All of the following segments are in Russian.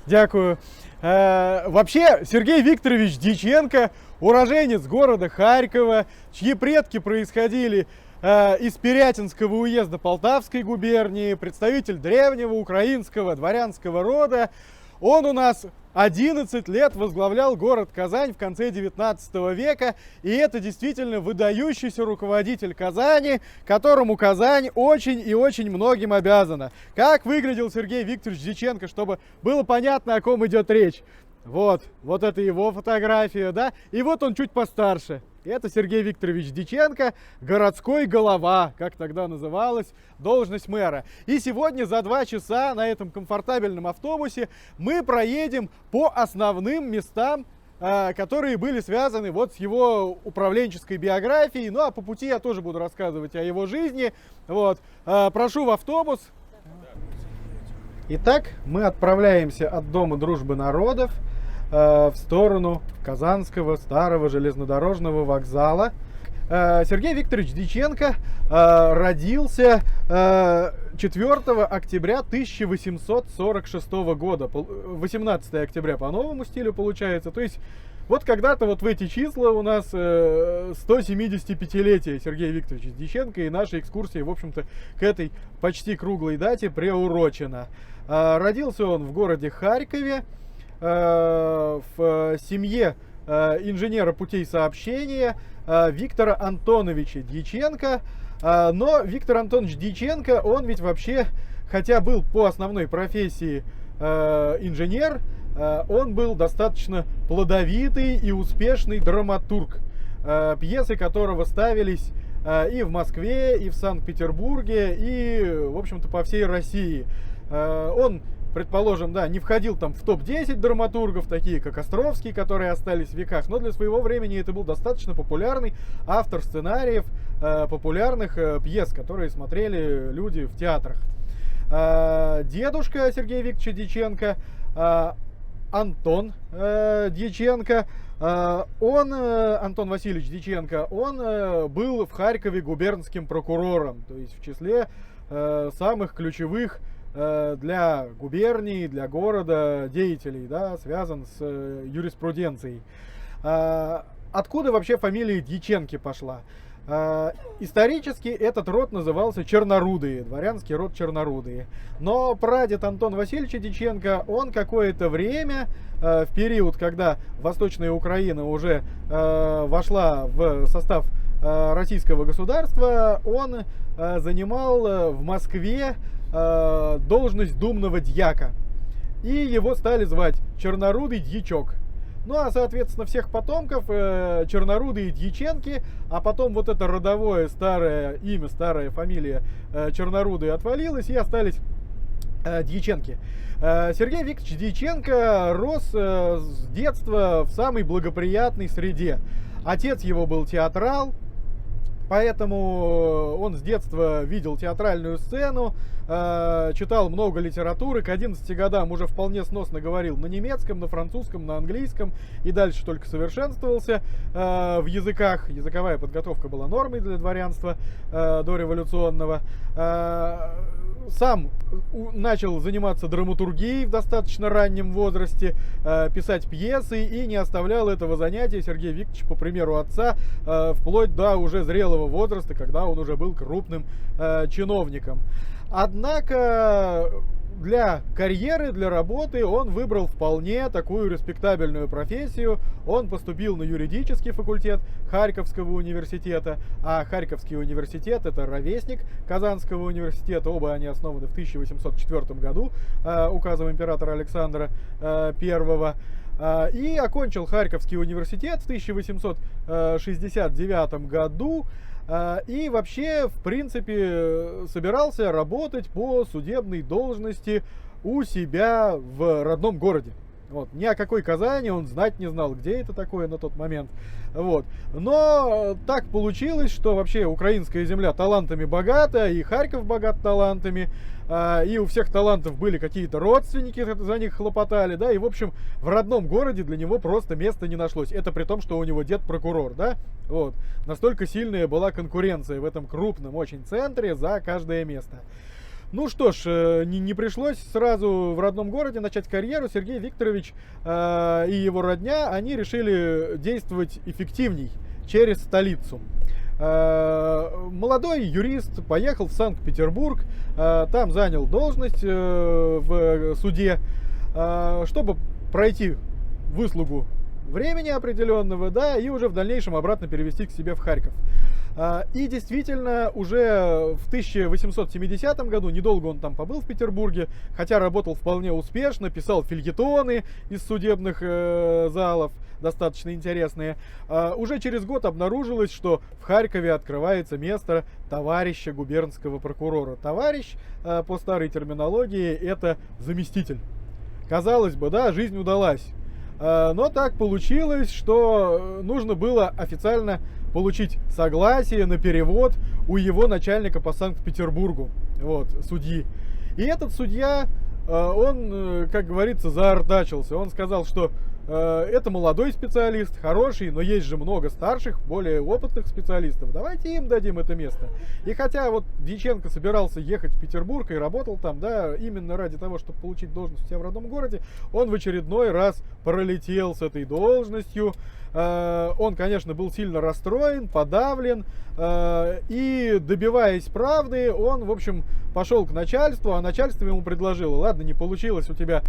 Дякую. Вообще, Сергей Викторович Дьяченко, уроженец города Харькова, чьи предки происходили из Пирятинского уезда Полтавской губернии, представитель древнего украинского дворянского рода. Он у нас 11 лет возглавлял город Казань в конце 19 века, и это действительно выдающийся руководитель Казани, которому Казань очень и очень многим обязана. Как выглядел Сергей Викторович Дьяченко, чтобы было понятно, о ком идет речь? Вот это его фотография, да? И вот он чуть постарше. Это Сергей Викторович Дьяченко, городской голова, как тогда называлась, должность мэра. И сегодня за 2 часа на этом комфортабельном автобусе мы проедем по основным местам, которые были связаны вот с его управленческой биографией. Ну а по пути я тоже буду рассказывать о его жизни. Вот. Прошу в автобус. Итак, мы отправляемся от Дома дружбы народов в сторону Казанского старого железнодорожного вокзала. Сергей Викторович Дьяченко родился 4 октября 1846 года. 18 октября по новому стилю получается. То есть вот когда-то вот в эти числа у нас 175-летие Сергея Викторовича Дьяченко, и наша экскурсия, в общем-то, к этой почти круглой дате приурочена. Родился он в городе Харькове, в семье инженера путей сообщения Виктора Антоновича Дьяченко. Но Виктор Антонович Дьяченко, он ведь вообще, хотя был по основной профессии инженер, он был достаточно плодовитый и успешный драматург, пьесы которого ставились и в Москве, и в Санкт-Петербурге, и, в общем-то, по всей России. Он, предположим, да, не входил там в топ-10 драматургов, такие как Островский, которые остались в веках, но для своего времени это был достаточно популярный автор сценариев популярных пьес, которые смотрели люди в театрах. Дедушка Сергея Викторовича Дьяченко, Антон Дьяченко, Антон Васильевич Дьяченко, он был в Харькове губернским прокурором, то есть в числе самых ключевых для губернии, для города деятелей, да, связан с юриспруденцией. Откуда вообще фамилия Дьяченки пошла? Исторически этот род назывался Чернорудые, дворянский род Чернорудые. Но прадед Антон Васильевич Дьяченко, он какое-то время, в период, когда Восточная Украина уже вошла в состав российского государства, он занимал в Москве должность думного дьяка. И его стали звать Чернорудый Дьячок. Ну а, соответственно, всех потомков Чернорудые Дьяченки, а потом вот это родовое старое имя, старая фамилия Чернорудые отвалилась, и остались Дьяченки. Сергей Викторович Дьяченко рос с детства в самой благоприятной среде. Отец его был театрал, поэтому он с детства видел театральную сцену, читал много литературы. К 11 годам уже вполне сносно говорил на немецком, на французском, на английском, и дальше только совершенствовался в языках. Языковая подготовка была нормой для дворянства дореволюционного. Сам начал заниматься драматургией в достаточно раннем возрасте, писать пьесы, и не оставлял этого занятия Сергей Викторович, по примеру отца, вплоть до уже зрелого возраста, когда он уже был крупным чиновником. Однако для карьеры, для работы он выбрал вполне такую респектабельную профессию. Он поступил на юридический факультет Харьковского университета, а Харьковский университет — это ровесник Казанского университета. Оба они основаны в 1804 году указом императора Александра I. И окончил Харьковский университет в 1869 году. И вообще, в принципе, собирался работать по судебной должности у себя в родном городе. Вот. Ни о какой Казани он знать не знал, где это такое на тот момент. Вот. Но так получилось, что вообще украинская земля талантами богата, и Харьков богат талантами, и у всех талантов были какие-то родственники, за них хлопотали, да, и, в общем, в родном городе для него просто места не нашлось. Это при том, что у него дед прокурор, да, вот. Настолько сильная была конкуренция в этом крупном очень центре за каждое место. Ну что ж, не пришлось сразу в родном городе начать карьеру. Сергей Викторович и его родня, они решили действовать эффективней через столицу. Молодой юрист поехал в Санкт-Петербург, там занял должность в суде, чтобы пройти выслугу времени определенного, да, и уже в дальнейшем обратно перевести к себе в Харьков. И действительно, уже в 1870 году, недолго он там побыл в Петербурге, хотя работал вполне успешно, писал фельетоны из судебных залов, достаточно интересные. Уже через год обнаружилось, что в Харькове открывается место товарища губернского прокурора. Товарищ, по старой терминологии, это заместитель. Казалось бы, да, жизнь удалась. Но так получилось, что нужно было официально получить согласие на перевод у его начальника по Санкт-Петербургу, вот, судьи. И этот судья, он, как говорится, заортачился. Он сказал, что это молодой специалист, хороший, но есть же много старших, более опытных специалистов. Давайте им дадим это место. И хотя вот Дьяченко собирался ехать в Петербург и работал там, да, именно ради того, чтобы получить должность у себя в родном городе, он в очередной раз пролетел с этой должностью. Он, конечно, был сильно расстроен, подавлен, и, добиваясь правды, он, в общем, пошел к начальству, а начальство ему предложило: ладно, не получилось у тебя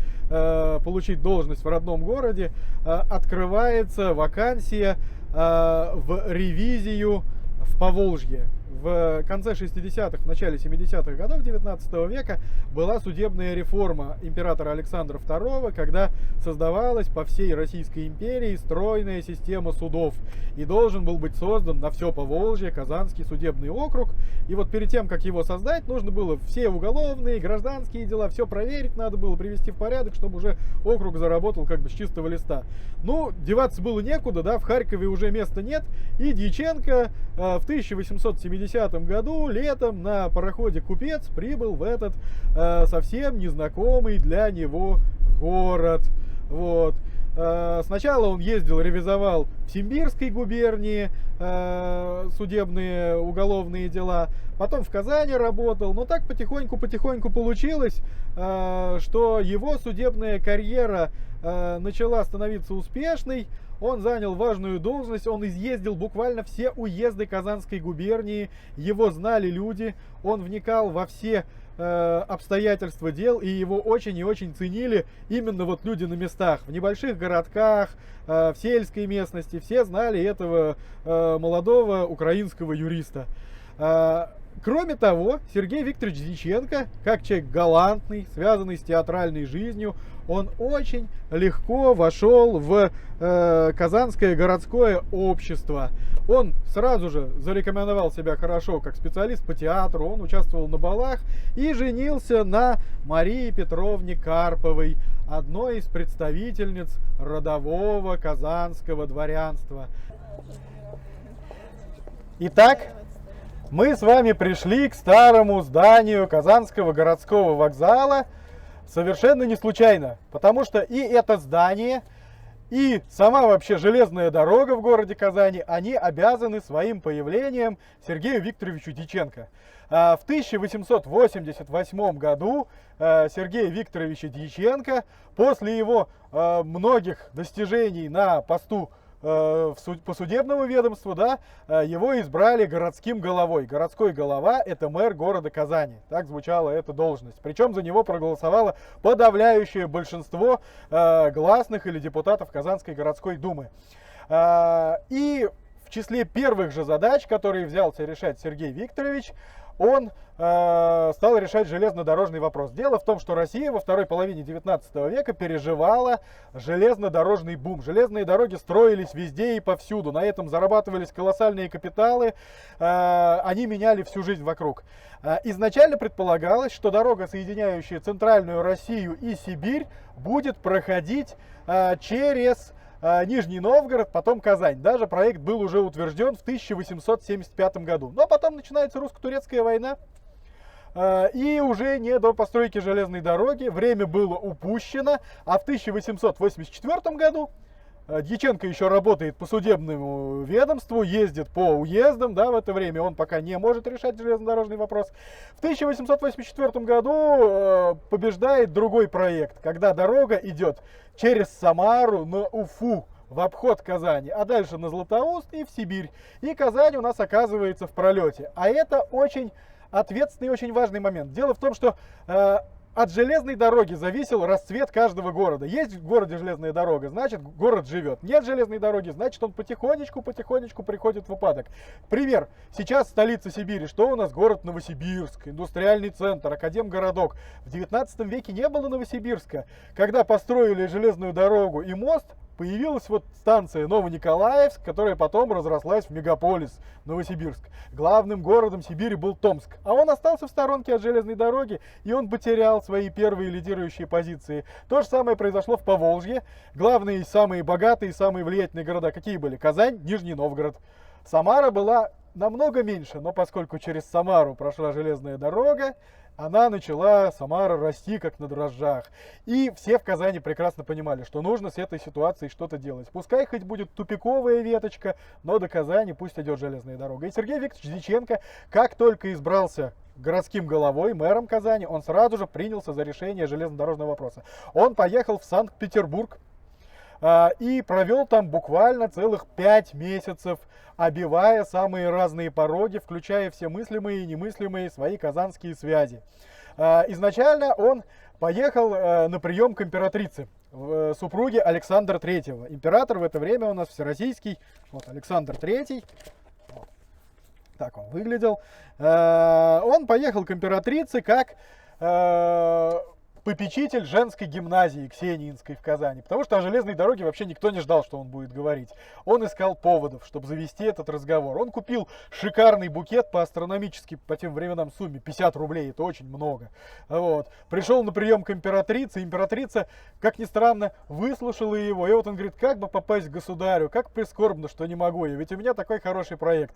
получить должность в родном городе, открывается вакансия в ревизию в Поволжье. В конце 60-х, в начале 70-х годов 19 века была судебная реформа императора Александра II, когда создавалась по всей Российской империи стройная система судов. И должен был быть создан на все Поволжье Казанский судебный округ. И вот перед тем, как его создать, нужно было все уголовные, гражданские дела, все проверить надо было, привести в порядок, чтобы уже округ заработал как бы с чистого листа. Ну, деваться было некуда, да, в Харькове уже места нет. И Дьяченко в 1870 году летом на пароходе «Купец» прибыл в этот совсем незнакомый для него город. Вот. Сначала он ездил, ревизовал в Симбирской губернии судебные уголовные дела, потом в Казани работал, но так потихоньку получилось, что его судебная карьера начала становиться успешной. Он занял важную должность, он изъездил буквально все уезды Казанской губернии, его знали люди, он вникал во все обстоятельства дел, и его очень и очень ценили именно вот люди на местах, в небольших городках, в сельской местности. Все знали этого молодого украинского юриста. Кроме того, Сергей Викторович Дьяченко, как человек галантный, связанный с театральной жизнью, он очень легко вошел в Казанское городское общество. Он сразу же зарекомендовал себя хорошо как специалист по театру, он участвовал на балах и женился на Марии Петровне Карповой, одной из представительниц родового казанского дворянства. Итак, мы с вами пришли к старому зданию Казанского городского вокзала совершенно не случайно, потому что и это здание, и сама вообще железная дорога в городе Казани, они обязаны своим появлением Сергею Викторовичу Дьяченко. В 1888 году Сергея Викторовича Дьяченко, после его многих достижений на посту по судебному ведомству, да, его избрали городским головой. Городской голова — это мэр города Казани. Так звучала эта должность. Причем за него проголосовало подавляющее большинство гласных или депутатов Казанской городской думы. И в числе первых же задач, которые взялся решать Сергей Викторович, он стал решать железнодорожный вопрос. Дело в том, что Россия во второй половине 19 века переживала железнодорожный бум. Железные дороги строились везде и повсюду. На этом зарабатывались колоссальные капиталы. Они меняли всю жизнь вокруг. Изначально предполагалось, что дорога, соединяющая центральную Россию и Сибирь, будет проходить через Нижний Новгород, потом Казань. Даже проект был уже утвержден в 1875 году. Но потом начинается русско-турецкая война, и уже не до постройки железной дороги. Время было упущено, а в 1884 году Дьяченко еще работает по судебному ведомству, ездит по уездам, да, в это время он пока не может решать железнодорожный вопрос. В 1884 году побеждает другой проект, когда дорога идет через Самару на Уфу, в обход Казани, а дальше на Златоуст и в Сибирь. И Казань у нас оказывается в пролете. А это очень ответственный и очень важный момент. Дело в том, что от железной дороги зависел расцвет каждого города. Есть в городе железная дорога, значит город живет. Нет железной дороги, значит он потихонечку приходит в упадок. Пример. Сейчас столица Сибири. Что у нас? Город Новосибирск, индустриальный центр, академгородок. В 19 веке не было Новосибирска. Когда построили железную дорогу и мост, появилась вот станция Новониколаевск, которая потом разрослась в мегаполис Новосибирск. Главным городом Сибири был Томск. А он остался в сторонке от железной дороги, и он потерял свои первые лидирующие позиции. То же самое произошло в Поволжье. Главные, самые богатые, самые влиятельные города какие были? Казань, Нижний Новгород. Самара была намного меньше, но поскольку через Самару прошла железная дорога, она начала, Самара, расти как на дрожжах. И все в Казани прекрасно понимали, что нужно с этой ситуацией что-то делать. Пускай хоть будет тупиковая веточка, но до Казани пусть идет железная дорога. И Сергей Викторович Дьяченко, как только избрался городским головой, мэром Казани, он сразу же принялся за решение железнодорожного вопроса. Он поехал в Санкт-Петербург и провел там буквально целых 5 месяцев, обивая самые разные пороги, включая все мыслимые и немыслимые свои казанские связи. Изначально он поехал на прием к императрице, супруге Александра III. Император в это время у нас всероссийский, вот Александр III. Так он выглядел. Он поехал к императрице как попечитель женской гимназии Ксениинской в Казани. Потому что о железной дороге вообще никто не ждал, что он будет говорить. Он искал поводов, чтобы завести этот разговор. Он купил шикарный букет по астрономически, по тем временам, сумме 50 рублей. Это очень много. Вот. Пришел на прием к императрице. Императрица, как ни странно, выслушала его. И вот он говорит, как бы попасть к государю? Как прискорбно, что не могу я. Ведь у меня такой хороший проект.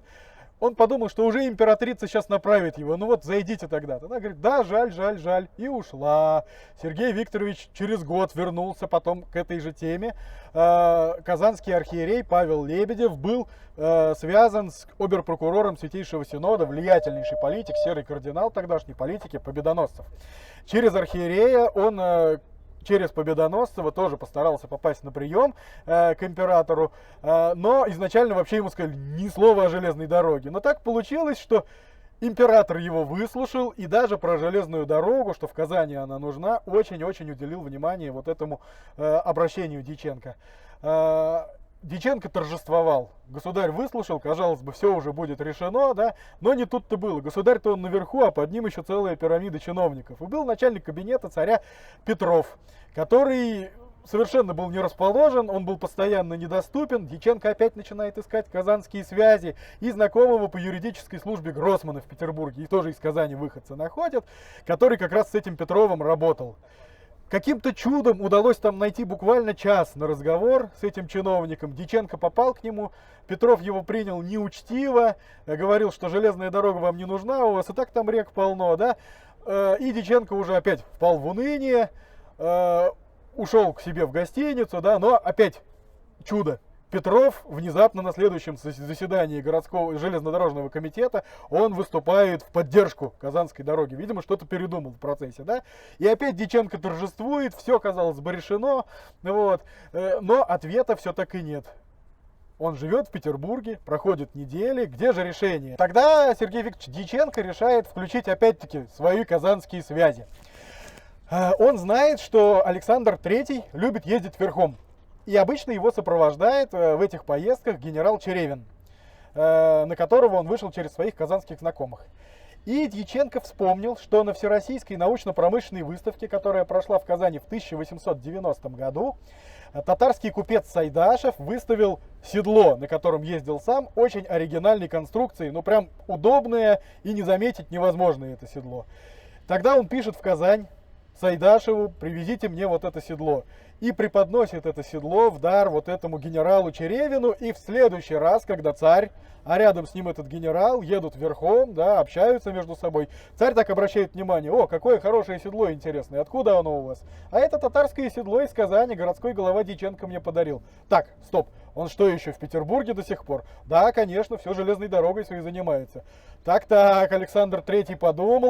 Он подумал, что уже императрица сейчас направит его. Ну вот, зайдите тогда. Она говорит, да, жаль, жаль, жаль. И ушла. Сергей Викторович через год вернулся потом к этой же теме. Казанский архиерей Павел Лебедев был связан с оберпрокурором Святейшего Синода, влиятельнейший политик, серый кардинал тогдашней политики, Победоносцев. Через архиерея он... через Победоносцева тоже постарался попасть на прием к императору, но изначально вообще ему сказали ни слова о железной дороге. Но так получилось, что император его выслушал и даже про железную дорогу, что в Казани она нужна, очень-очень уделил внимание вот этому обращению Дьяченко. Дьяченко торжествовал. Государь выслушал, казалось бы, все уже будет решено, да, но не тут-то было. Государь-то он наверху, а под ним еще целая пирамида чиновников. И был начальник кабинета царя Петров, который совершенно был не расположен, он был постоянно недоступен. Дьяченко опять начинает искать казанские связи и знакомого по юридической службе Гроссмана в Петербурге, и тоже из Казани выходца находят, который как раз с этим Петровым работал. Каким-то чудом удалось там найти буквально час на разговор с этим чиновником. Дьяченко попал к нему, Петров его принял неучтиво, говорил, что железная дорога вам не нужна, у вас и так там рек полно, да. И Дьяченко уже опять впал в уныние, ушел к себе в гостиницу, да, но опять чудо. Петров внезапно на следующем заседании городского железнодорожного комитета он выступает в поддержку Казанской дороги. Видимо, что-то передумал в процессе, да? И опять Дьяченко торжествует, все, казалось бы, решено, вот. Но ответа все так и нет. Он живет в Петербурге, проходят недели, где же решение? Тогда Сергей Викторович Дьяченко решает включить опять-таки свои казанские связи. Он знает, что Александр III любит ездить верхом. И обычно его сопровождает в этих поездках генерал Черевин, на которого он вышел через своих казанских знакомых. И Дьяченко вспомнил, что на Всероссийской научно-промышленной выставке, которая прошла в Казани в 1890 году, татарский купец Сайдашев выставил седло, на котором ездил сам, очень оригинальной конструкции, ну прям удобное и не заметить невозможно это седло. Тогда он пишет в Казань Сайдашеву, привезите мне вот это седло. и преподносит это седло в дар вот этому генералу Черевину. И в следующий раз, когда царь, а рядом с ним этот генерал, едут верхом, да, общаются между собой, царь так обращает внимание: о, какое хорошее седло интересное, откуда оно у вас? А это татарское седло из Казани, городской голова Дьяченко мне подарил. Так, стоп, он что, еще в Петербурге до сих пор? Да, конечно, все железной дорогой своей занимается. Так, Александр III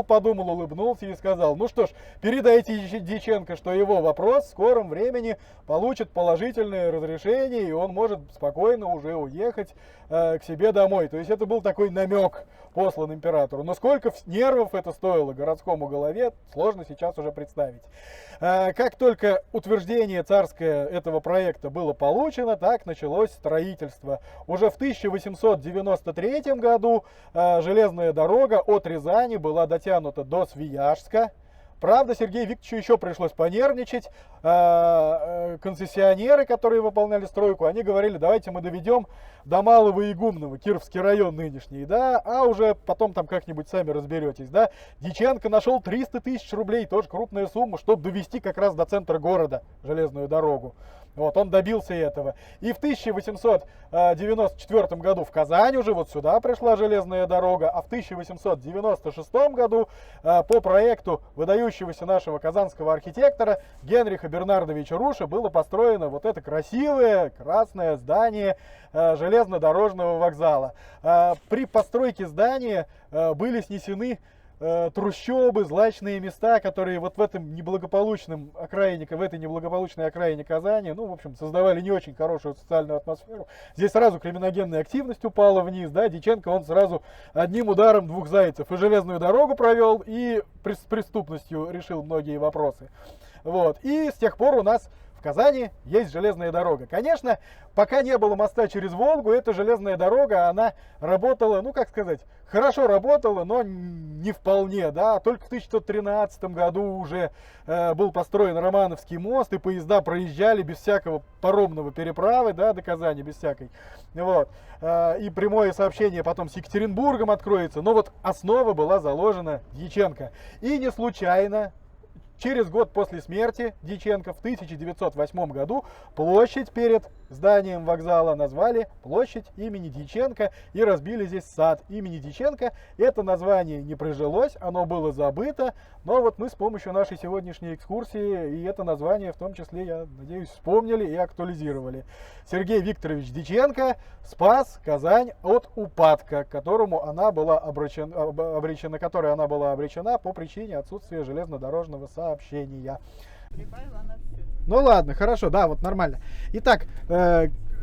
подумал, улыбнулся и сказал: ну что ж, передайте Дьяченко, что его вопрос в скором времени получит положительное разрешение, и он может спокойно уже уехать к себе домой. То есть это был такой намек, послан императору. Но сколько нервов это стоило городскому голове, сложно сейчас уже представить. Как только утверждение царское этого проекта было получено, так началось строительство. Уже в 1893 году железная дорога от Рязани была дотянута до Свияжска. Правда, Сергею Викторовичу еще пришлось понервничать. Концессионеры, которые выполняли стройку, они говорили: давайте мы доведем до Малого Игумного, Кировский район нынешний, да, а уже потом там как-нибудь сами разберетесь, да. Дьяченко нашел 300 тысяч рублей, тоже крупная сумма, чтобы довести как раз до центра города железную дорогу. Вот, он добился этого. И в 1894 году в Казань уже вот сюда пришла железная дорога, а в 1896 году по проекту выдающегося нашего казанского архитектора Генриха Бернардовича Руша было построено вот это красивое красное здание железнодорожного вокзала. При постройке здания были снесены трущобы, злачные места, которые вот в этом неблагополучном окраине, в этой неблагополучной окраине Казани, ну, в общем, создавали не очень хорошую социальную атмосферу. Здесь сразу криминогенная активность упала вниз, да, Дьяченко, он сразу одним ударом двух зайцев и железную дорогу провел, и с преступностью решил многие вопросы. Вот, и с тех пор у нас в Казани есть железная дорога. Конечно, пока не было моста через Волгу, эта железная дорога, она работала, ну как сказать, хорошо работала, но не вполне, да. Только в 1913 году уже был построен Романовский мост, и поезда проезжали без всякого паромного переправы, да, до Казани, без всякой. Вот. И прямое сообщение потом с Екатеринбургом откроется. Но вот основа была заложена Дьяченко. И не случайно через год после смерти Дьяченко в 1908 году площадь перед зданием вокзала назвали площадь имени Дьяченко и разбили здесь сад имени Дьяченко. Это название не прижилось, оно было забыто, но вот мы с помощью нашей сегодняшней экскурсии и это название в том числе, я надеюсь, вспомнили и актуализировали. Сергей Викторович Дьяченко спас Казань от упадка, к которому она была обречена по причине отсутствия железнодорожного сообщения. Ну ладно, хорошо, да, вот нормально. Итак,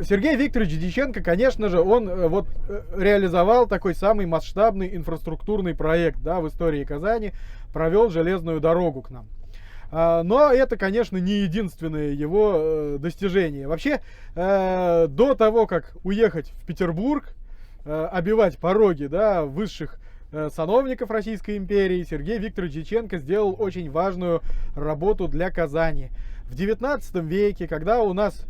Сергей Викторович Дьяченко, конечно же, он реализовал такой самый масштабный инфраструктурный проект, да, в истории Казани, провел железную дорогу к нам. Но это, конечно, не единственное его достижение. Вообще, до того, как уехать в Петербург, обивать пороги, да, высших сановников Российской империи, Сергей Викторович Дьяченко сделал очень важную работу для Казани. В 19 веке, когда у нас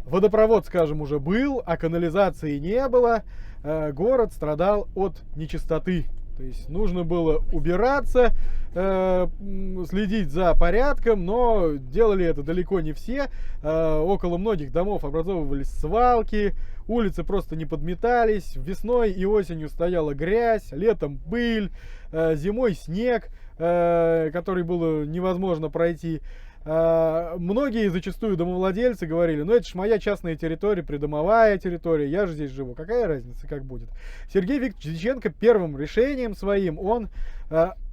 водопровод, скажем, уже был, а канализации не было, город страдал от нечистоты. То есть нужно было убираться, следить за порядком, но делали это далеко не все. Около многих домов образовывались свалки, улицы просто не подметались, весной и осенью стояла грязь, летом пыль, зимой снег, который было невозможно пройти. Многие, зачастую домовладельцы, говорили: ну это ж моя частная территория, придомовая территория, я же здесь живу, какая разница, как будет. Сергей Викторович Дьяченко первым решением своим, он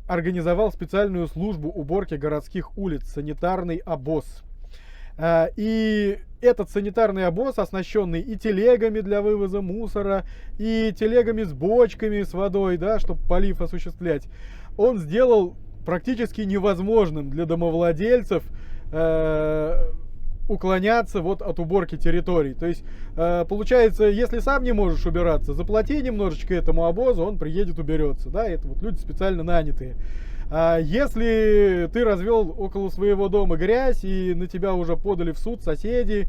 организовал специальную службу уборки городских улиц, санитарный обоз. И этот санитарный обоз, оснащенный и телегами для вывоза мусора, и телегами с бочками с водой, да, чтобы полив осуществлять, он сделал практически невозможным для домовладельцев уклоняться вот от уборки территорий. То есть, получается, если сам не можешь убираться, заплати немножечко этому обозу, он приедет, уберется. Да? Это вот люди специально нанятые. А если ты развел около своего дома грязь, и на тебя уже подали в суд соседи,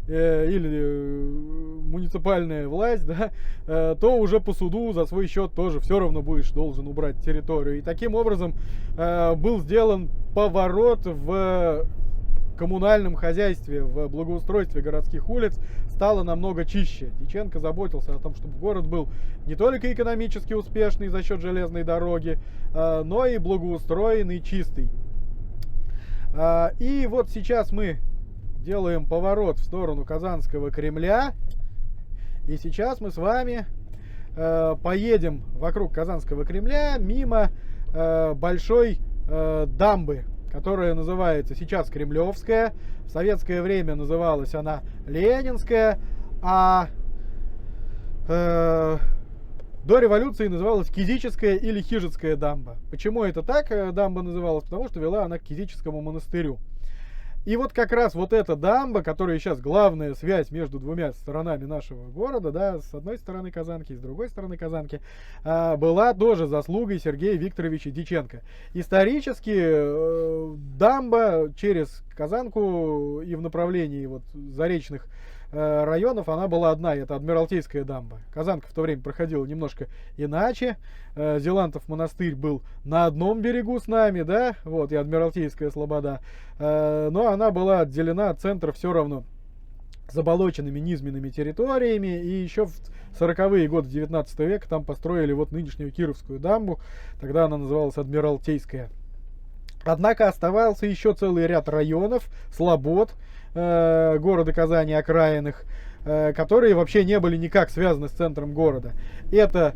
или муниципальная власть, да, то уже по суду за свой счет тоже все равно будешь должен убрать территорию. И таким образом был сделан поворот в коммунальном хозяйстве, в благоустройстве городских улиц стало намного чище. Дьяченко заботился о том, чтобы город был не только экономически успешный за счет железной дороги, но и благоустроенный, чистый. И вот сейчас мы делаем поворот в сторону Казанского Кремля. И сейчас мы с вами поедем вокруг Казанского Кремля мимо большой дамбы, которая называется сейчас Кремлевская. В советское время называлась она Ленинская, а до революции называлась Кизическая или Хижицкая дамба. Почему это так дамба называлась? Потому что вела она к Кизическому монастырю. И вот как раз вот эта дамба, которая сейчас главная связь между двумя сторонами нашего города, да, с одной стороны Казанки и с другой стороны Казанки, была тоже заслугой Сергея Викторовича Дьяченко. Исторически дамба через Казанку и в направлении вот заречных районов она была одна, это Адмиралтейская дамба. Казанка в то время проходила немножко иначе. Зелантов монастырь был на одном берегу с нами, да, вот, и Адмиралтейская слобода. Но она была отделена от центра все равно заболоченными низменными территориями. И еще в 40-е годы 19 века там построили вот нынешнюю Кировскую дамбу. Тогда она называлась Адмиралтейская. Однако оставался еще целый ряд районов, слобод города Казани, окраинных, которые вообще не были никак связаны с центром города. Это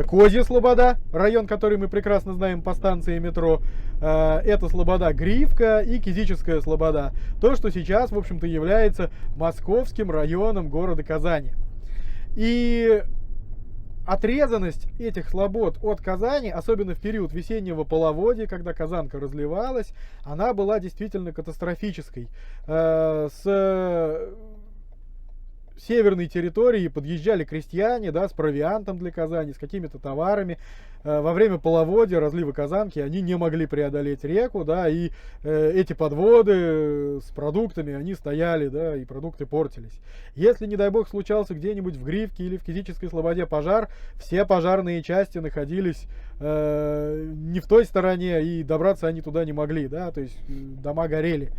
Козья Слобода, район, который мы прекрасно знаем по станции метро. Это Слобода Гривка и Кизическая Слобода. То, что сейчас, в общем-то, является московским районом города Казани. И отрезанность этих слобод от Казани, особенно в период весеннего половодья, когда Казанка разливалась, она была действительно катастрофической. С северной территории подъезжали крестьяне, да, с провиантом для Казани, с какими-то товарами. Во время половодья, разлива Казанки, они не могли преодолеть реку, да, и эти подводы с продуктами, они стояли, да, и продукты портились. Если, не дай бог, случался где-нибудь в Гривке или в Кизической Слободе пожар, все пожарные части находились не в той стороне, и добраться они туда не могли, да, то есть дома горели.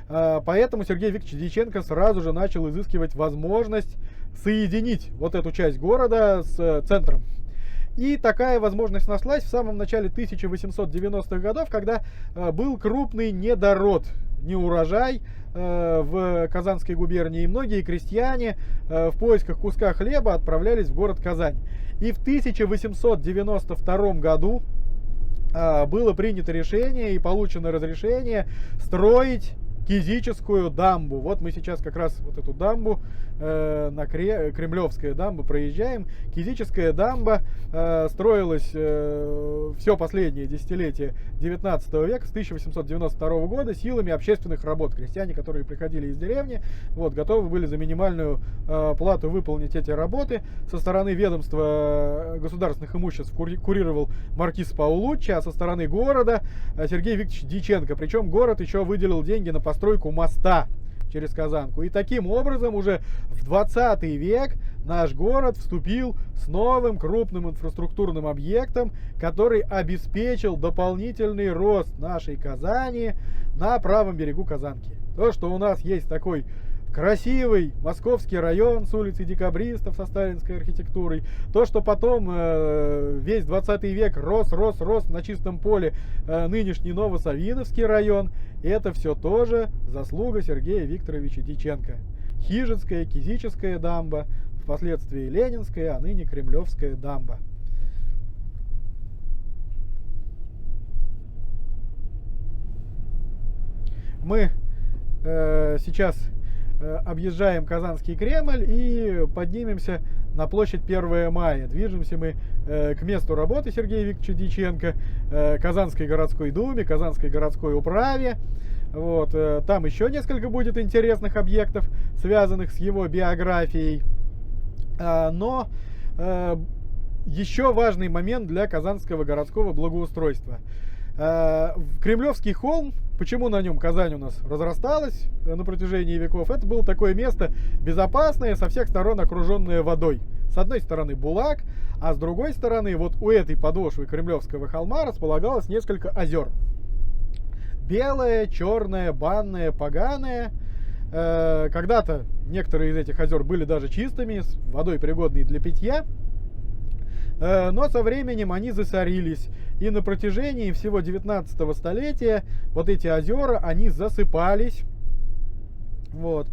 Поэтому Сергей Викторович Дьяченко сразу же начал изыскивать возможность соединить вот эту часть города с центром. И такая возможность нашлась в самом начале 1890-х годов, когда был крупный недород, неурожай в Казанской губернии. И многие крестьяне в поисках куска хлеба отправлялись в город Казань. И в 1892 году было принято решение и получено разрешение строить Кизическую дамбу. Вот мы сейчас как раз вот эту дамбу, Кремлевская дамба, проезжаем. Кизическая дамба строилась все последнее десятилетие 19 века, с 1892 года, силами общественных работ. Крестьяне, которые приходили из деревни, вот, готовы были за минимальную плату выполнить эти работы. Со стороны ведомства государственных имуществ курировал маркиз Паулуччи, а со стороны города Сергей Викторович Дьяченко. Причем город еще выделил деньги на постройку моста через Казанку. И таким образом уже в 20 век наш город вступил с новым крупным инфраструктурным объектом, который обеспечил дополнительный рост нашей Казани на правом берегу Казанки. То, что у нас есть такой красивый московский район с улицей Декабристов со сталинской архитектурой, то, что потом весь 20 век рос на чистом поле нынешний Новосавиновский район, это все тоже заслуга Сергея Викторовича Дьяченко. Хижицкая, Кизическая дамба, впоследствии Ленинская, а ныне Кремлевская дамба. Мы сейчас объезжаем Казанский Кремль и поднимемся на площадь 1 мая. Движемся мы к месту работы Сергея Викторовича Дьяченко, Казанской городской думе, Казанской городской управе. Вот, там еще несколько будет интересных объектов, связанных с его биографией. Но еще важный момент для казанского городского благоустройства. Кремлевский холм, почему на нем Казань у нас разрасталась на протяжении веков, это было такое место безопасное, со всех сторон окруженное водой. С одной стороны Булак, а с другой стороны вот у этой подошвы Кремлевского холма располагалось несколько озер. белое, черное, банное, поганое. Когда-то некоторые из этих озер были даже чистыми, с водой пригодной для питья. Но со временем они засорились. И на протяжении всего 19 столетия вот эти озера, они засыпались. Вот.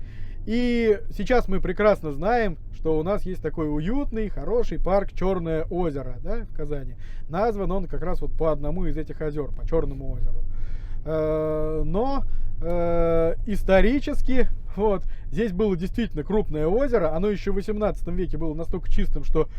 И сейчас мы прекрасно знаем, что у нас есть такой уютный, хороший парк Черное озеро, да, в Казани. Назван он как раз вот по одному из этих озер, по Черному озеру. Но исторически вот, здесь было действительно крупное озеро. Оно еще в 18 веке было настолько чистым, что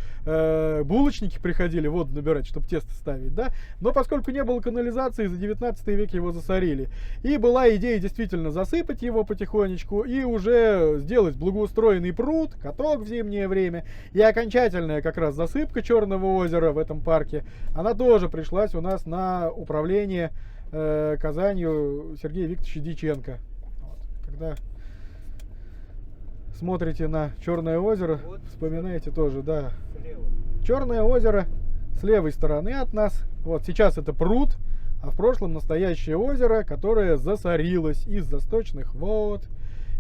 булочники приходили воду набирать, чтобы тесто ставить, да? Но поскольку не было канализации, за 19 век его засорили. И была идея действительно засыпать его потихонечку и уже сделать благоустроенный пруд, каток в зимнее время. И окончательная как раз засыпка Черного озера в этом парке, она тоже пришлась у нас на управление Казанью Сергея Викторовича Дьяченко. Вот. Когда смотрите на Черное озеро, вот, вспоминаете тоже, да. Слева. Черное озеро с левой стороны от нас. Вот сейчас это пруд, а в прошлом настоящее озеро, которое засорилось из-за сточных вод,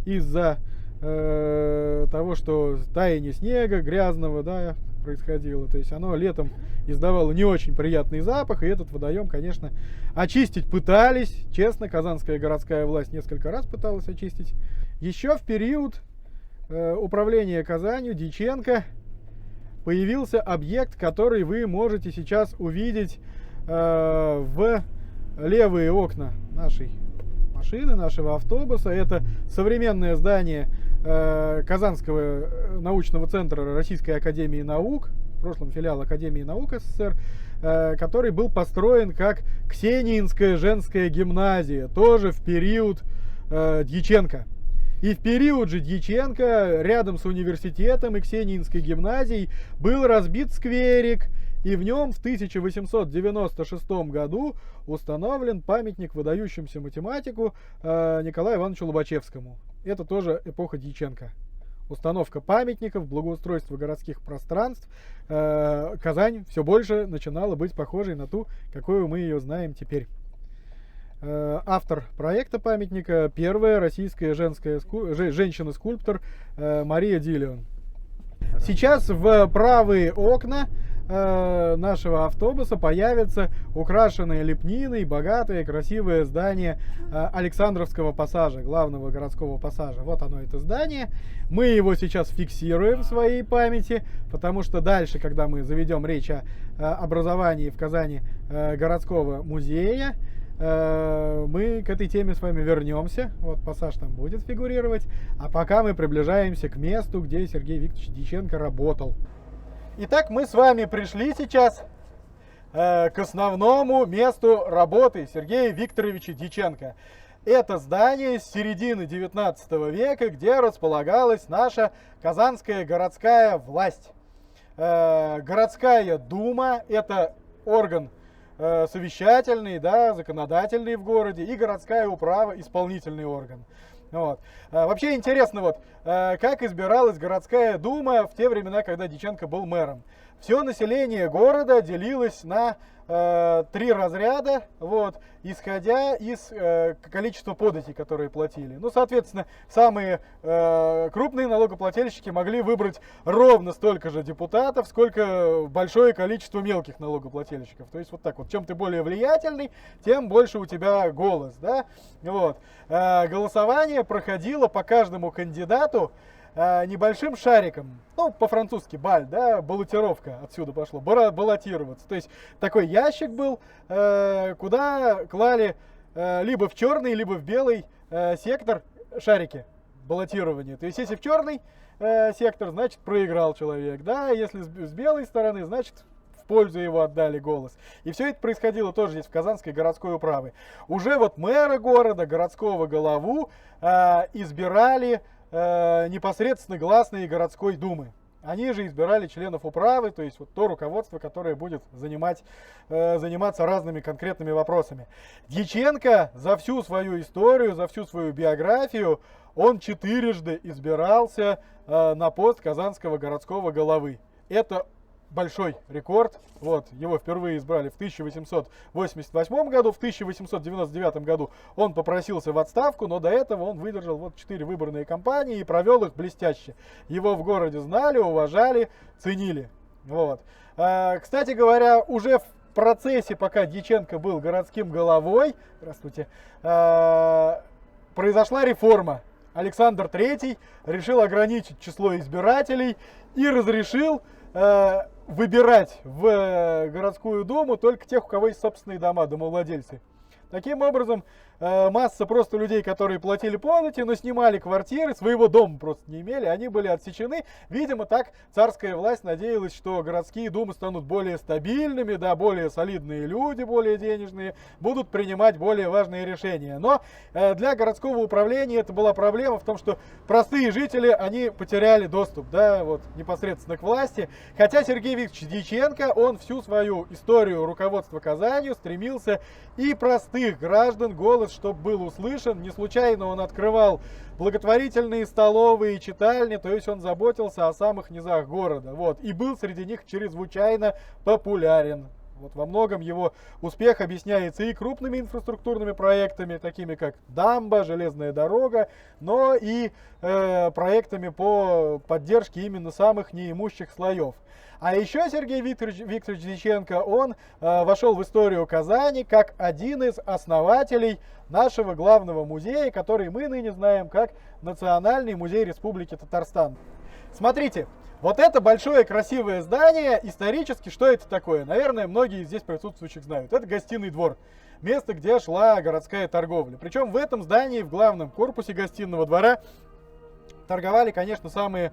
из-за того, что таяние снега грязного, да, происходило. То есть оно летом издавало не очень приятный запах, и этот водоем, конечно, очистить пытались. Честно, казанская городская власть несколько раз пыталась очистить. Еще в период управления Казанью Дьяченко появился объект, который вы можете сейчас увидеть в левые окна нашей машины, нашего автобуса. Это современное здание Казанского научного центра Российской академии наук, в прошлом филиал Академии наук СССР, который был построен как Ксениинская женская гимназия, тоже в период Дьяченко. И в период же Дьяченко рядом с университетом и Ксениинской гимназией был разбит скверик, и в нем в 1896 году установлен памятник выдающемуся математику Николаю Ивановичу Лобачевскому. Это тоже эпоха Дьяченко. Установка памятников, благоустройство городских пространств. Казань все больше начинала быть похожей на ту, какую мы ее знаем теперь. Автор проекта памятника — первая российская женщина-скульптор Мария Диллион. Сейчас в правые окна нашего автобуса появится украшенное лепниной, богатое, красивое здание Александровского пассажа, главного городского пассажа. Вот оно, это здание. Мы его сейчас фиксируем в своей памяти, потому что дальше, когда мы заведем речь о образовании в Казани городского музея, мы к этой теме с вами вернемся. Вот пассаж там будет фигурировать. А пока мы приближаемся к месту, где Сергей Викторович Дьяченко работал. Итак, мы с вами пришли сейчас к основному месту работы Сергея Викторовича Дьяченко. Это здание с середины 19 века, где располагалась наша Казанская городская власть. Городская дума — это орган совещательный, да, законодательный в городе, и городская управа — исполнительный орган. Вот. Вообще интересно, вот, как избиралась городская дума в те времена, когда Дьяченко был мэром. Все население города делилось на 3 разряда, вот, исходя из количества податей, которые платили. Ну, соответственно, самые крупные налогоплательщики могли выбрать ровно столько же депутатов, сколько большое количество мелких налогоплательщиков. То есть вот так вот, чем ты более влиятельный, тем больше у тебя голос, да? Вот. Голосование проходило по каждому кандидату небольшим шариком, ну, по-французски баль, да, баллотировка отсюда пошло, баллотироваться. То есть такой ящик был, куда клали либо в черный, либо в белый сектор шарики баллотирования. То есть если в черный сектор, значит проиграл человек, да, если с белой стороны, значит в пользу его отдали голос. И все это происходило тоже здесь в Казанской городской управе. Уже вот мэра города, городского голову избирали непосредственно гласные городской думы. Они же избирали членов управы, то есть вот то руководство, которое будет заниматься разными конкретными вопросами. Дьяченко за всю свою историю, за всю свою биографию, он 4-жды избирался на пост Казанского городского головы. Это большой рекорд. Вот, его впервые избрали в 1888 году, в 1899 году он попросился в отставку, но до этого он выдержал вот 4 выборные кампании и провел их блестяще. Его в городе знали, уважали, ценили. Вот. Кстати говоря, уже в процессе, пока Дьяченко был городским головой, здравствуйте, произошла реформа. Александр III решил ограничить число избирателей и разрешил выбирать в городскую думу только тех, у кого есть собственные дома, домовладельцы. Таким образом, масса просто людей, которые платили подати, но снимали квартиры, своего дома просто не имели, они были отсечены. Видимо, так царская власть надеялась, что городские думы станут более стабильными, да, более солидные люди, более денежные, будут принимать более важные решения. Но для городского управления это была проблема в том, что простые жители, они потеряли доступ, да, вот, непосредственно к власти. Хотя Сергей Викторович Дьяченко, он всю свою историю руководства Казанью стремился и простых граждан голос, чтобы был услышан. Не случайно он открывал благотворительные столовые и читальни, то есть он заботился о самых низах города. Вот, и был среди них чрезвычайно популярен. Вот во многом его успех объясняется и крупными инфраструктурными проектами, такими как дамба, железная дорога, но и проектами по поддержке именно самых неимущих слоев. А еще Сергей Викторович Дьяченко, он вошел в историю Казани как один из основателей нашего главного музея, который мы ныне знаем как Национальный музей Республики Татарстан. Смотрите, вот это большое красивое здание, исторически, что это такое? Наверное, многие из здесь присутствующих знают. Это гостиный двор, место, где шла городская торговля. Причем в этом здании, в главном корпусе гостиного двора, торговали, конечно, самые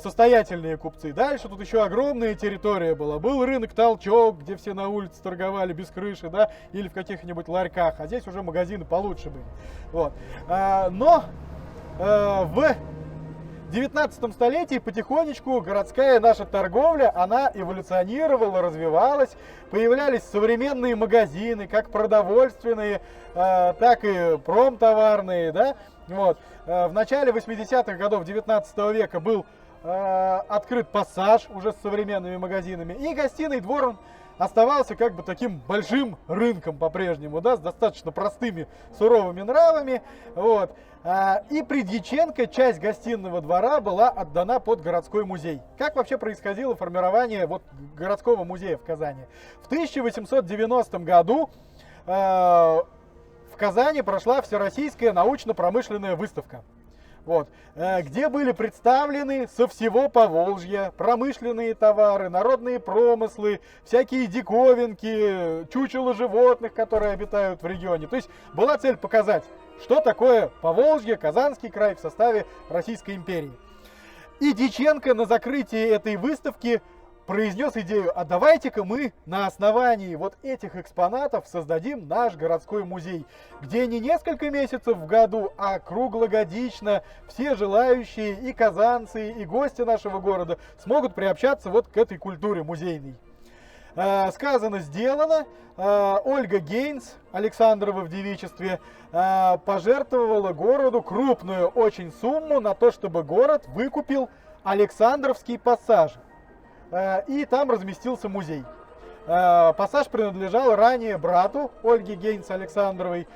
состоятельные купцы. Дальше тут еще огромная территория была. Был рынок Толчок, где все на улице торговали без крыши, да, или в каких-нибудь ларьках. А здесь уже магазины получше были. Вот. Но в 19 столетии потихонечку городская наша торговля, она эволюционировала, развивалась. Появлялись современные магазины, как продовольственные, так и промтоварные, да. Вот. В начале 80-х годов 19 века был открыт Пассаж уже с современными магазинами. И гостиный двор, он оставался как бы таким большим рынком по-прежнему, да, с достаточно простыми суровыми нравами. Вот. И при Дьяченко часть гостиного двора была отдана под городской музей. Как вообще происходило формирование вот городского музея в Казани? В 1890 году в Казани прошла Всероссийская научно-промышленная выставка. Вот, где были представлены со всего Поволжья промышленные товары, народные промыслы, всякие диковинки, чучела животных, которые обитают в регионе. То есть была цель показать, что такое Поволжье, Казанский край в составе Российской империи. И Дьяченко на закрытии этой выставки произнес идею: а давайте-ка мы на основании вот этих экспонатов создадим наш городской музей, где не несколько месяцев в году, а круглогодично все желающие, и казанцы, и гости нашего города смогут приобщаться вот к этой культуре музейной. Сказано, сделано. Ольга Гейнс, Александрова в девичестве, пожертвовала городу крупную очень сумму на то, чтобы город выкупил Александровский пассаж. И там разместился музей. Пассаж принадлежал ранее брату Ольги Гейнс Александровой,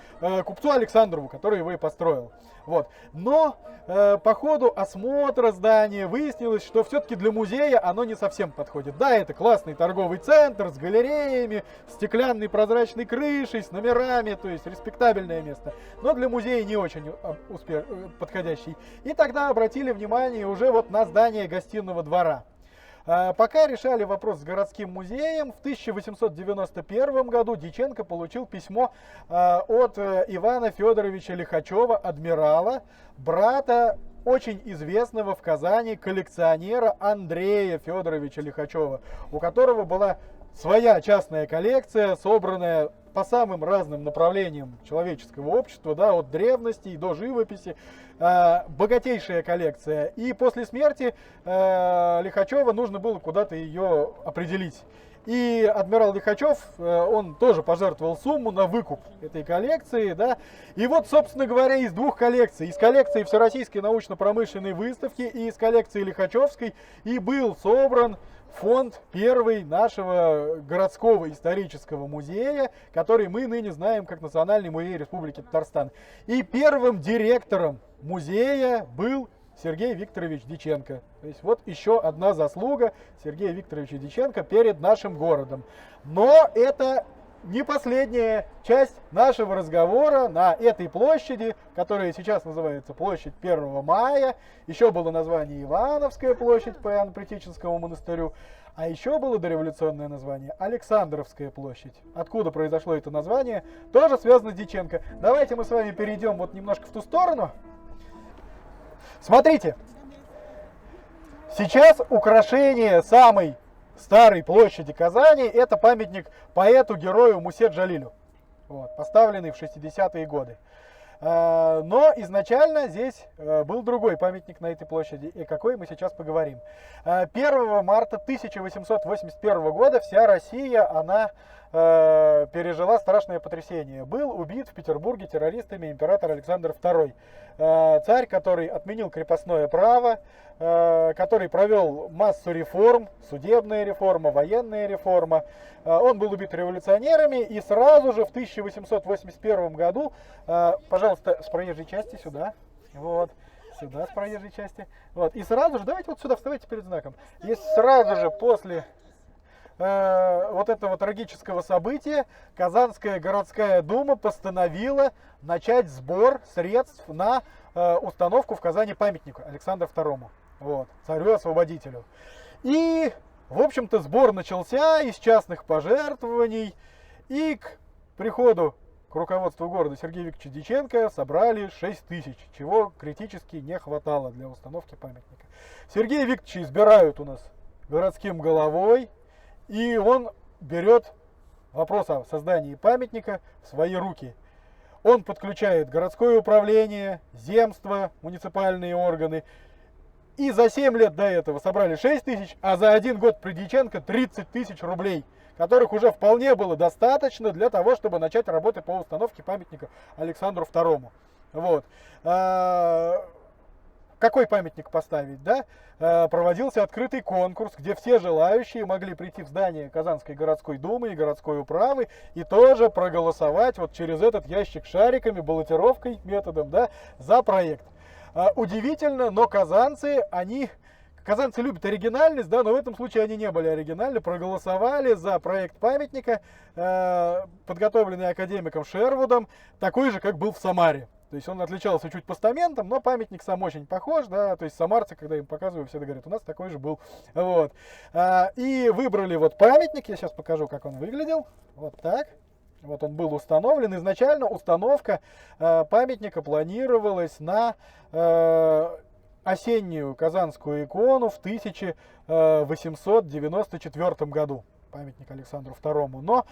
купцу Александрову, который его и построил. Вот. Но по ходу осмотра здания выяснилось, что все-таки для музея оно не совсем подходит. Да, это классный торговый центр с галереями, стеклянной прозрачной крышей, с номерами, то есть респектабельное место. Но для музея не очень подходящий. И тогда обратили внимание уже вот на здание гостиного двора. Пока решали вопрос с городским музеем, в 1891 году Дьяченко получил письмо от Ивана Федоровича Лихачева, адмирала, брата очень известного в Казани коллекционера Андрея Федоровича Лихачева, у которого была своя частная коллекция, собранная по самым разным направлениям человеческого общества, да, от древности до живописи, богатейшая коллекция. И после смерти Лихачева нужно было куда-то ее определить. И адмирал Лихачев, он тоже пожертвовал сумму на выкуп этой коллекции, да. И вот, собственно говоря, из двух коллекций, из коллекции Всероссийской научно-промышленной выставки и из коллекции Лихачевской, и был собран фонд первый нашего городского исторического музея, который мы ныне знаем как Национальный музей Республики Татарстан. И первым директором музея был Сергей Викторович Дьяченко. То есть вот еще одна заслуга Сергея Викторовича Дьяченко перед нашим городом. Но это не последняя часть нашего разговора на этой площади, которая сейчас называется площадь 1 мая. Еще было название Ивановская площадь по Иоанно-Притеченскому монастырю. А еще было дореволюционное название Александровская площадь. Откуда произошло это название, тоже связано с Дьяченко. Давайте мы с вами перейдем вот немножко в ту сторону. Смотрите, сейчас украшение самой старой площади Казани — это памятник поэту-герою Мусе Джалилю, вот, поставленный в 60-е годы. Но изначально здесь был другой памятник на этой площади, и какой мы сейчас поговорим. 1 марта 1881 года вся Россия, она пережила страшное потрясение. Был убит в Петербурге террористами император Александр II. Царь, который отменил крепостное право, который провел массу реформ, судебная реформа, военная реформа. Он был убит революционерами, и сразу же в 1881 году, пожалуйста, с проезжей части сюда, вот, сюда с проезжей части, вот, и сразу же, давайте вот сюда вставайте перед знаком, и сразу же после вот этого трагического события Казанская городская дума постановила начать сбор средств на установку в Казани памятника Александру II, вот, царю-освободителю. И, в общем-то, сбор начался из частных пожертвований, и к приходу к руководству города Сергея Викторовича Дьяченко собрали 6 тысяч, чего критически не хватало для установки памятника. Сергея Викторовича избирают у нас городским головой, и он берет вопрос о создании памятника в свои руки. Он подключает городское управление, земство, муниципальные органы. И за 7 лет до этого собрали 6 тысяч, а за 1 год при Дьяченко 30 тысяч рублей, которых уже вполне было достаточно для того, чтобы начать работы по установке памятника Александру II. Вот. Какой памятник поставить, да? Проводился открытый конкурс, где все желающие могли прийти в здание Казанской городской думы и городской управы и тоже проголосовать вот через этот ящик шариками, баллотировкой методом, да, за проект. Удивительно, но казанцы любят оригинальность, да, но в этом случае они не были оригинальны, проголосовали за проект памятника, подготовленный академиком Шервудом, такой же, как был в Самаре. То есть он отличался чуть постаментом, но памятник сам очень похож, да, то есть самарцы, когда им показываю, всегда говорят, у нас такой же был, вот. И выбрали вот памятник, я сейчас покажу, как он выглядел, вот так. Вот он был установлен. Изначально установка памятника планировалась на осеннюю казанскую икону в 1894 году. Памятник Александру II. Но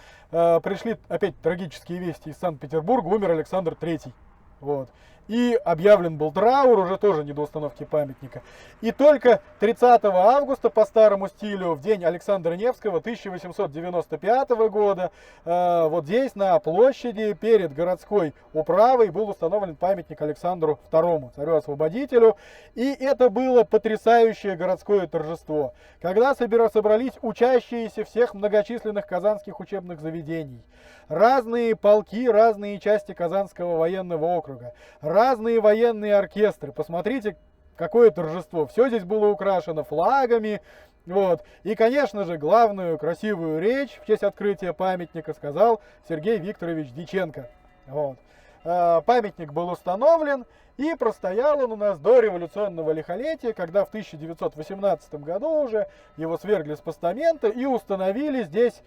пришли опять трагические вести из Санкт-Петербурга. Умер Александр III. Вот. И объявлен был траур, уже тоже не до установки памятника. И только 30 августа по старому стилю, в день Александра Невского 1895 года, вот здесь на площади перед городской управой был установлен памятник Александру II, царю-освободителю. И это было потрясающее городское торжество, когда собрались учащиеся всех многочисленных казанских учебных заведений, разные полки, разные части Казанского военного округа, разные военные оркестры. Посмотрите, какое торжество. Все здесь было украшено флагами. Вот. И, конечно же, главную красивую речь в честь открытия памятника сказал Сергей Викторович Дьяченко. Вот. Памятник был установлен, и простоял он у нас до революционного лихолетия, когда в 1918 году уже его свергли с постамента и установили здесь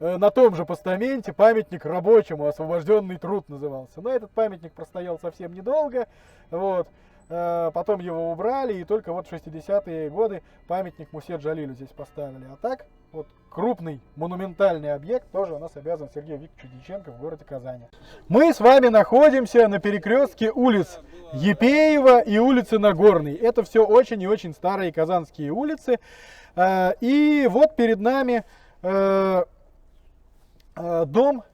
на том же постаменте памятник рабочему, освобожденный труд назывался. Но этот памятник простоял совсем недолго, вот. Потом его убрали, и только вот в 60-е годы памятник Мусе Джалилю здесь поставили. А так, вот крупный монументальный объект тоже у нас обязан Сергею Викторовичу Дьяченко в городе Казани. Мы с вами находимся на перекрестке улиц Епеева и улицы Нагорной. Это все очень и очень старые казанские улицы. И вот перед нами дом,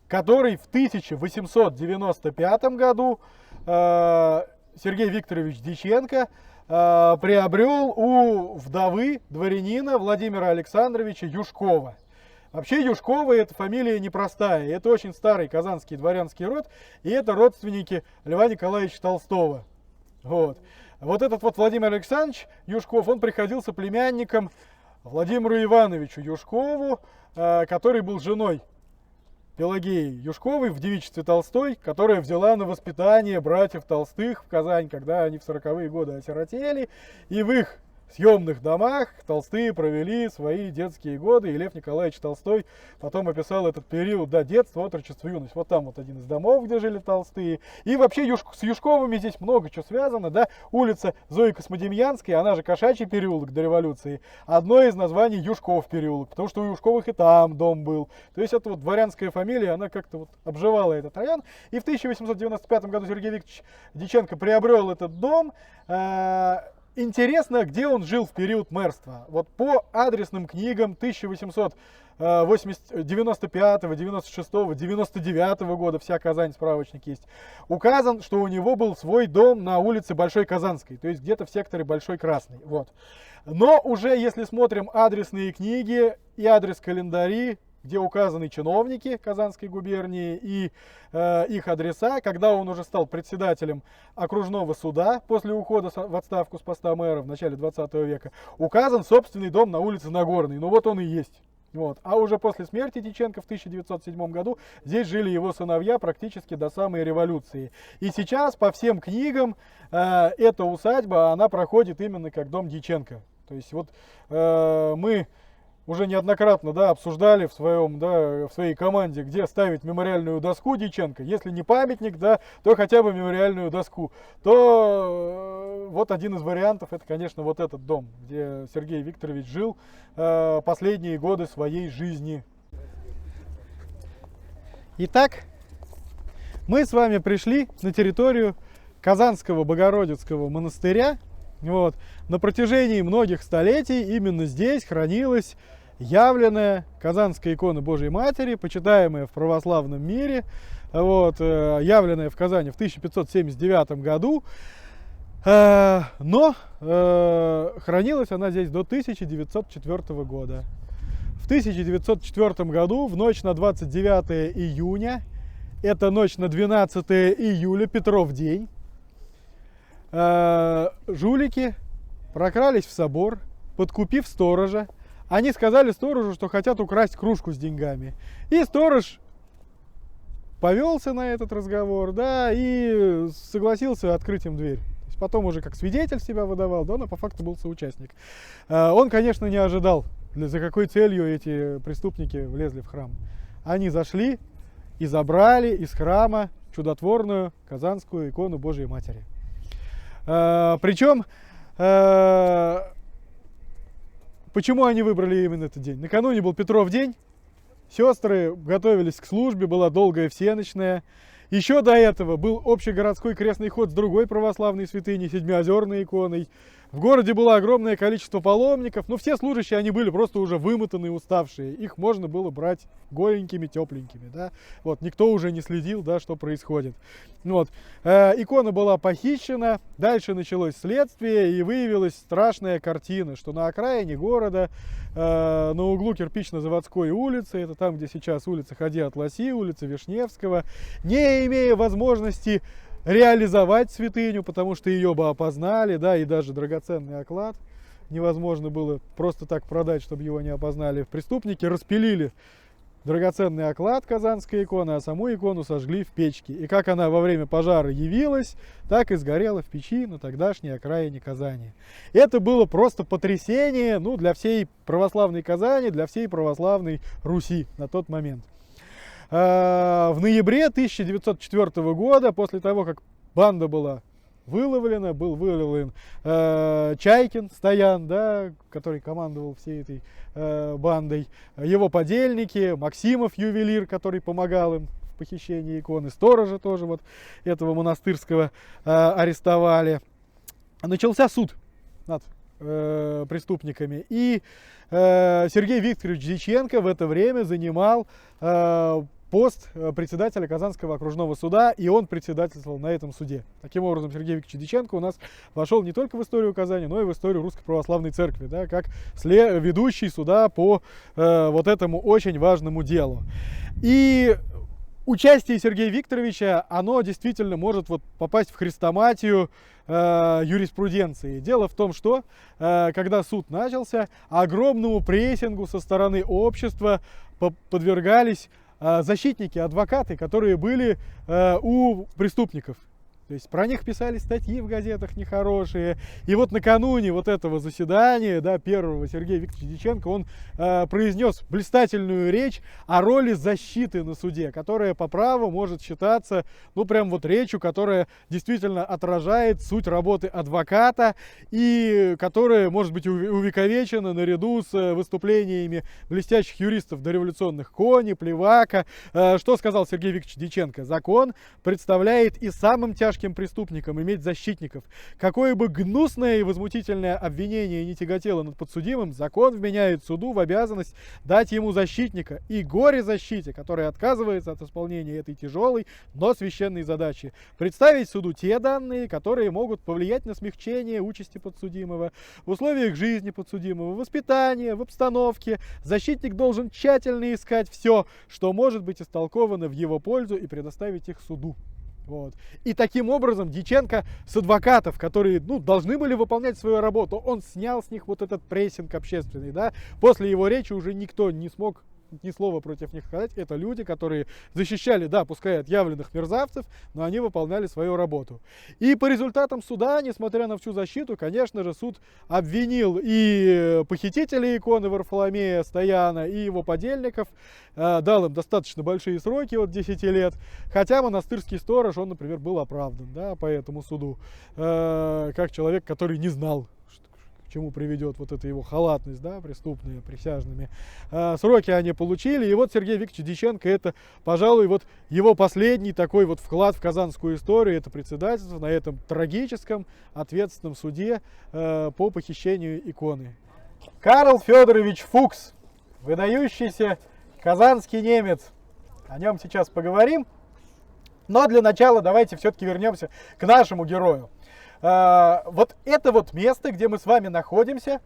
который в 1895 году Сергей Викторович Дьяченко приобрел у вдовы дворянина Владимира Александровича Юшкова. Вообще Юшковы — это фамилия непростая, это очень старый казанский дворянский род, и это родственники Льва Николаевича Толстого. Вот этот вот Владимир Александрович Юшков, он приходился племянником Владимиру Ивановичу Юшкову, который был женой Пелагеи Юшковой в девичестве Толстой, которая взяла на воспитание братьев Толстых в Казань, когда они в 40-е годы осиротели, и в их съемных домах Толстые провели свои детские годы, и Лев Николаевич Толстой потом описал этот период, да, детство, отрочество, юность. Вот там вот один из домов, где жили Толстые. И вообще с Юшковыми здесь много чего связано, да. Улица Зои Космодемьянской, она же Кошачий переулок до революции, одно из названий Юшков переулок, потому что у Юшковых и там дом был. То есть это вот дворянская фамилия, она как-то вот обживала этот район. И в 1895 году Сергей Викторович Дьяченко приобрел этот дом. Интересно, где он жил в период мэрства. Вот по адресным книгам 1895, 96, 99 года, вся Казань, справочник есть, указан, что у него был свой дом на улице Большой Казанской, то есть где-то в секторе Большой Красный. Вот. Но уже если смотрим адресные книги и адрес-календари, где указаны чиновники Казанской губернии и их адреса, когда он уже стал председателем окружного суда после ухода в отставку с поста мэра в начале 20 века, указан собственный дом на улице Нагорной. Ну вот он и есть. Вот. А уже после смерти Дьяченко в 1907 году здесь жили его сыновья практически до самой революции. И сейчас по всем книгам эта усадьба, она проходит именно как дом Дьяченко. То есть вот мы уже неоднократно, да, обсуждали в своей команде, где ставить мемориальную доску Дьяченко. Если не памятник, да, то хотя бы мемориальную доску. То вот один из вариантов, это, конечно, вот этот дом, где Сергей Викторович жил последние годы своей жизни. Итак, мы с вами пришли на территорию Казанского Богородицкого монастыря. Вот. На протяжении многих столетий именно здесь хранилась явленная Казанская икона Божией Матери, почитаемая в православном мире, вот, явленная в Казани в 1579 году, но хранилась она здесь до 1904 года. В 1904 году, в ночь на 29 июня, это ночь на 12 июля, Петров день, жулики прокрались в собор, подкупив сторожа. Они сказали сторожу, что хотят украсть кружку с деньгами. И сторож повелся на этот разговор, да, и согласился открыть им дверь. То есть потом уже как свидетель себя выдавал, да, но по факту был соучастник. Он, конечно, не ожидал, за какой целью эти преступники влезли в храм. Они зашли и забрали из храма чудотворную Казанскую икону Божией Матери. Причем, почему они выбрали именно этот день? Накануне был Петров день, сестры готовились к службе, была долгая всеночная. Еще до этого был общегородской крестный ход с другой православной святыней, Седмиозерной иконой. В городе было огромное количество паломников, но все служащие, они были просто уже вымотанные, уставшие. Их можно было брать голенькими, тепленькими, да. Вот, никто уже не следил, да, что происходит. Вот. Икона была похищена, дальше началось следствие, и выявилась страшная картина, что на окраине города, на углу Кирпично-Заводской улицы, это там, где сейчас улица Хади-Атласи, улица Вишневского, не имея возможности реализовать святыню, потому что ее бы опознали, да, и даже драгоценный оклад невозможно было просто так продать, чтобы его не опознали. Преступники распилили драгоценный оклад Казанской иконы, а саму икону сожгли в печке. И как она во время пожара явилась, так и сгорела в печи на тогдашней окраине Казани. Это было просто потрясение, ну, для всей православной Казани, для всей православной Руси на тот момент. В ноябре 1904 года, после того, как банда была выловлена, был выловлен Чайкин, Стоян, да, который командовал всей этой бандой, его подельники, Максимов, ювелир, который помогал им в похищении иконы, сторожа тоже вот этого монастырского арестовали. Начался суд над преступниками, и Сергей Викторович Дьяченко в это время занимал пост председателя Казанского окружного суда, и он председательствовал на этом суде. Таким образом, Сергей Викторович Дьяченко у нас вошел не только в историю Казани, но и в историю Русской Православной Церкви, да, как ведущий суда по вот этому очень важному делу. И участие Сергея Викторовича, оно действительно может вот попасть в хрестоматию юриспруденции. Дело в том, что когда суд начался, огромному прессингу со стороны общества подвергались защитники, адвокаты, которые были у преступников. То есть про них писали статьи в газетах нехорошие. И вот накануне вот этого заседания, да, первого, Сергей Викторович Дьяченко, он произнес блистательную речь о роли защиты на суде, которая по праву может считаться, ну, прям вот речью, которая действительно отражает суть работы адвоката и которая может быть увековечена наряду с выступлениями блестящих юристов дореволюционных Кони, Плевака. Что сказал Сергей Викторович Дьяченко? Закон представляет и самым тяжким преступникам иметь защитников. Какое бы гнусное и возмутительное обвинение не тяготело над подсудимым, закон вменяет суду в обязанность дать ему защитника и горе-защите, который отказывается от исполнения этой тяжелой, но священной задачи. Представить суду те данные, которые могут повлиять на смягчение участи подсудимого. В условиях жизни подсудимого, воспитания, в обстановке защитник должен тщательно искать все, что может быть истолковано в его пользу, и предоставить их суду. Вот. И таким образом Дьяченко с адвокатов, которые, ну, должны были выполнять свою работу, он снял с них вот этот прессинг общественный. Да? После его речи уже никто не смог ни слова против них сказать. Это люди, которые защищали, да, пускай отъявленных мерзавцев, но они выполняли свою работу. И по результатам суда, несмотря на всю защиту, конечно же, суд обвинил и похитителей иконы Варфоломея Стояна, и его подельников, дал им достаточно большие сроки, от 10 лет, хотя монастырский сторож, он, например, был оправдан, да, по этому суду, как человек, который не знал, к чему приведет вот эта его халатность, да, преступная, присяжными. Сроки они получили, и вот Сергей Викторович Дьяченко, это, пожалуй, вот его последний такой вот вклад в казанскую историю, это председательство на этом трагическом ответственном суде по похищению иконы. Карл Федорович Фукс, выдающийся казанский немец. О нем сейчас поговорим, но для начала давайте все-таки вернемся к нашему герою. Вот это вот место, где мы с вами находимся,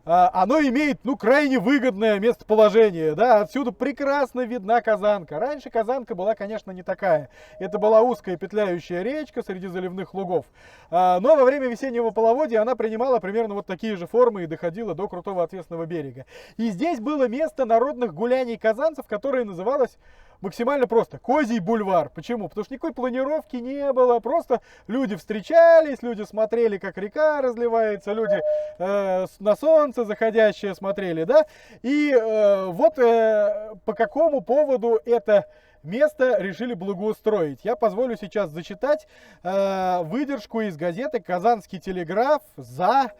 оно имеет, ну, крайне выгодное местоположение, да, отсюда прекрасно видна Казанка. Раньше Казанка была, конечно, не такая. Это была узкая петляющая речка среди заливных лугов. Но во время весеннего половодья она принимала примерно вот такие же формы и доходила до крутого отвесного берега. И здесь было место народных гуляний казанцев, которое называлось максимально просто Козий бульвар. Почему? Потому что никакой планировки не было, просто люди встречались, люди смотрели, как река разливается, люди на солнце заходящее смотрели, да, и вот по какому поводу это место решили благоустроить. Я позволю сейчас зачитать выдержку из газеты «Казанский телеграф» за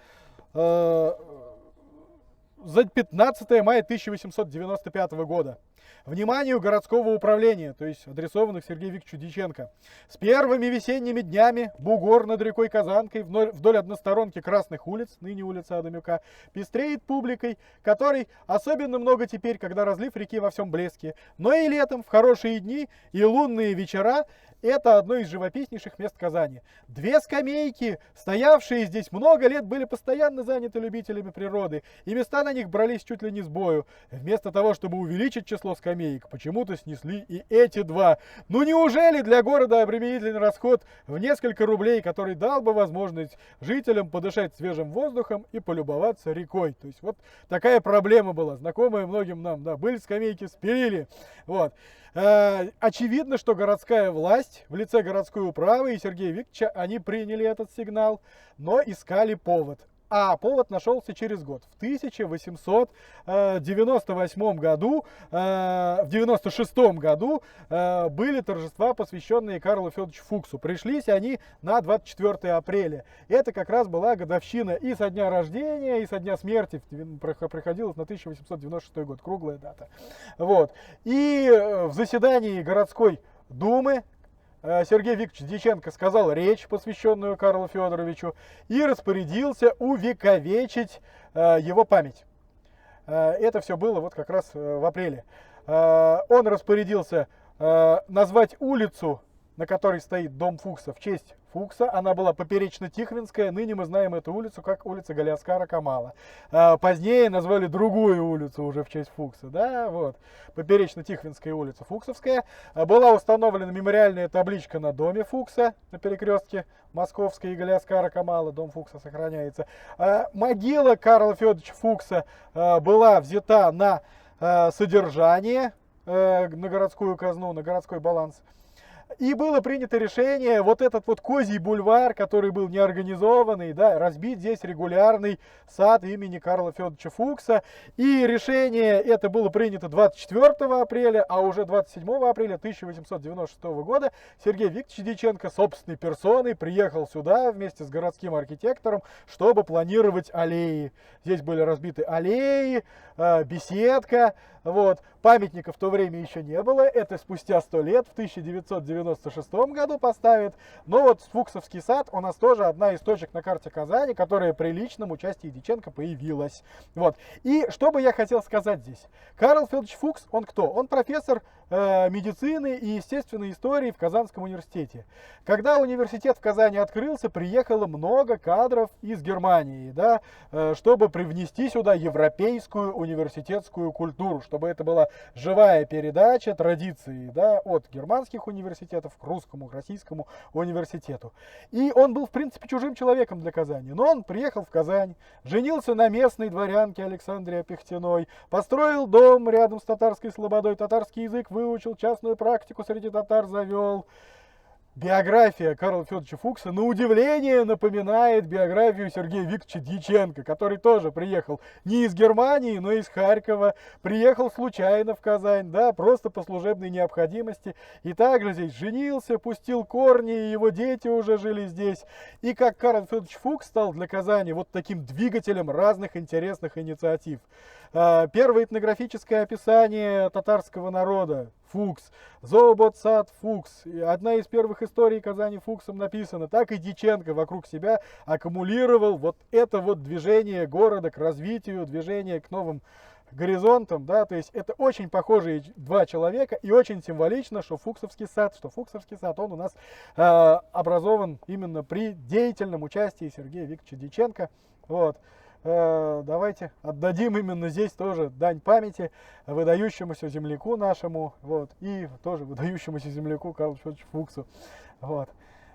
15 мая 1895 года. Вниманию городского управления, то есть адресованных Сергею Викторовичу Дьяченко. С первыми весенними днями бугор над рекой Казанкой вдоль односторонки Красных улиц, ныне улица Адамюка, пестреет публикой, которой особенно много теперь, когда разлив реки во всем блеске. Но и летом, в хорошие дни и лунные вечера, это одно из живописнейших мест Казани. Две скамейки, стоявшие здесь много лет, были постоянно заняты любителями природы, и места на них брались чуть ли не с бою. Вместо того, чтобы увеличить число скамеек, почему-то снесли и эти два. Ну неужели для города обременительный расход в несколько рублей, который дал бы возможность жителям подышать свежим воздухом и полюбоваться рекой? То есть вот такая проблема была, знакомая многим нам. Да, были скамейки, спилили. Вот. Очевидно, что городская власть в лице городской управы и Сергея Викторовича, они приняли этот сигнал, но искали повод. А повод нашелся через год. В 1898 году, в 96 году были торжества, посвященные Карлу Федоровичу Фуксу. Пришлись они на 24 апреля. Это как раз была годовщина и со дня рождения, и со дня смерти. Приходилось на 1896 год, круглая дата. Вот. И в заседании городской думы Сергей Викторович Дьяченко сказал речь, посвященную Карлу Федоровичу, и распорядился увековечить его память. Это все было вот как раз в апреле. он распорядился назвать улицу, на которой стоит дом Фукса, в честь Фукса. Она была Поперечно-Тихвинская. Ныне мы знаем эту улицу как улица Галиаскара Камала. Позднее назвали другую улицу уже в честь Фукса. Да, вот. Поперечно-Тихвинская улица Фуксовская. Была установлена мемориальная табличка на доме Фукса на перекрестке Московской и Галиаскара Камала. Дом Фукса сохраняется. Могила Карла Федоровича Фукса была взята на содержание, на городскую казну, на городской баланс. И было принято решение вот этот вот Козий бульвар, который был неорганизованный, да, разбить здесь регулярный сад имени Карла Федоровича Фукса. И решение это было принято 24 апреля, а уже 27 апреля 1896 года Сергей Викторович Дьяченко собственной персоной приехал сюда вместе с городским архитектором, чтобы планировать аллеи. Здесь были разбиты аллеи, беседка. Вот. Памятника в то время еще не было, это спустя 100 лет, в 1996 году поставят. Но вот Фуксовский сад у нас тоже одна из точек на карте Казани, которая при личном участии Дьяченко появилась. Вот. И что бы я хотел сказать здесь. Карл Федорович Фукс, он кто? Он профессор медицины и естественной истории в Казанском университете. Когда университет в Казани открылся, приехало много кадров из Германии, да, чтобы привнести сюда европейскую университетскую культуру, чтобы это была живая передача традиций, да, от германских университетов к русскому, к российскому университету. И он был, в принципе, чужим человеком для Казани. Но он приехал в Казань, женился на местной дворянке Александре Опехтиной, построил дом рядом с татарской слободой, татарский язык выучил, частную практику среди татар завел. Биография Карла Федоровича Фукса, на удивление, напоминает биографию Сергея Викторовича Дьяченко, который тоже приехал не из Германии, но из Харькова, приехал случайно в Казань, да, просто по служебной необходимости, и также здесь женился, пустил корни, и его дети уже жили здесь. И как Карл Федорович Фукс стал для Казани вот таким двигателем разных интересных инициатив. Первое этнографическое описание татарского народа Фукс, зообот-сад Фукс. Одна из первых историй Казани Фуксом написана. Так и Дьяченко вокруг себя аккумулировал вот это вот движение города к развитию, движение к новым горизонтам, да, то есть это очень похожие два человека, и очень символично, что Фуксовский сад, он у нас образован именно при деятельном участии Сергея Викторовича Дьяченко. Вот. Давайте отдадим именно здесь тоже дань памяти выдающемуся земляку нашему, вот, и тоже выдающемуся земляку Карлу Федоровичу Фуксу. Вот.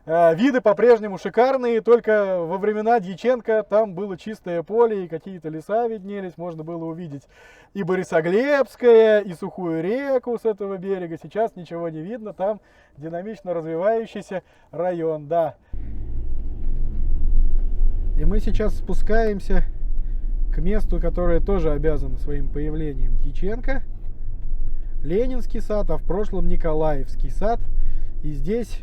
Виды по-прежнему шикарные, только во времена Дьяченко там было чистое поле, и какие-то леса виднелись, можно было увидеть и Борисоглебское, и сухую реку с этого берега. Сейчас ничего не видно, там динамично развивающийся район, да. И мы сейчас спускаемся к месту, которое тоже обязано своим появлением Дьяченко. Ленинский сад, а в прошлом Николаевский сад. И здесь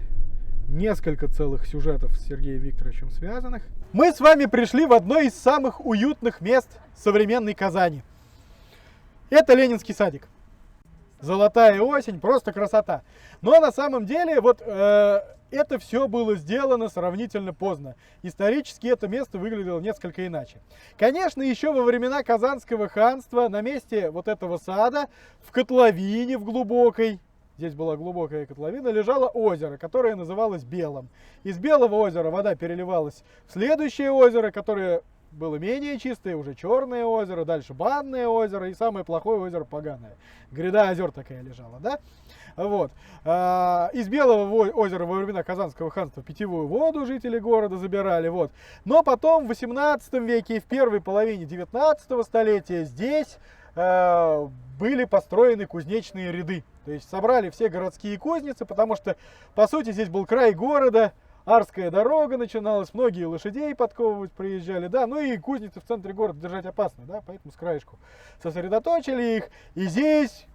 несколько целых сюжетов с Сергеем Викторовичем связанных. Мы с вами пришли в одно из самых уютных мест современной Казани. Это Ленинский садик. Золотая осень, просто красота. Но на самом деле вот это все было сделано сравнительно поздно. Исторически это место выглядело несколько иначе. Конечно, еще во времена Казанского ханства на месте вот этого сада, в котловине в глубокой, здесь была глубокая котловина, лежало озеро, которое называлось Белым. Из Белого озера вода переливалась в следующее озеро, которое было менее чистое, уже Черное озеро, дальше Банное озеро и самое плохое озеро Поганое. Гряда озер такая лежала, да? Вот. Из Белого озера во времена Казанского ханства питьевую воду жители города забирали. Вот. Но потом в 18 веке и в первой половине 19 столетия здесь были построены кузнечные ряды. То есть собрали все городские кузницы, потому что, по сути, здесь был край города, Арская дорога начиналась, многие лошадей подковывать приезжали, да, ну и кузницы в центре города держать опасно, да, поэтому с краешку сосредоточили их, и здесь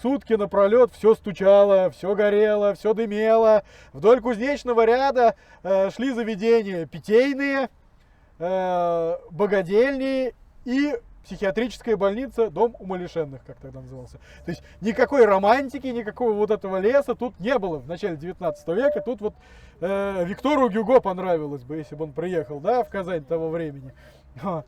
сутки напролет все стучало, все горело, все дымело. Вдоль кузнечного ряда шли заведения питейные, богадельни и психиатрическая больница, дом умалишенных, как тогда назывался. То есть никакой романтики, никакого вот этого леса тут не было в начале 19 века. Тут вот Виктору Гюго понравилось бы, если бы он приехал, да, в Казань того времени. Вот.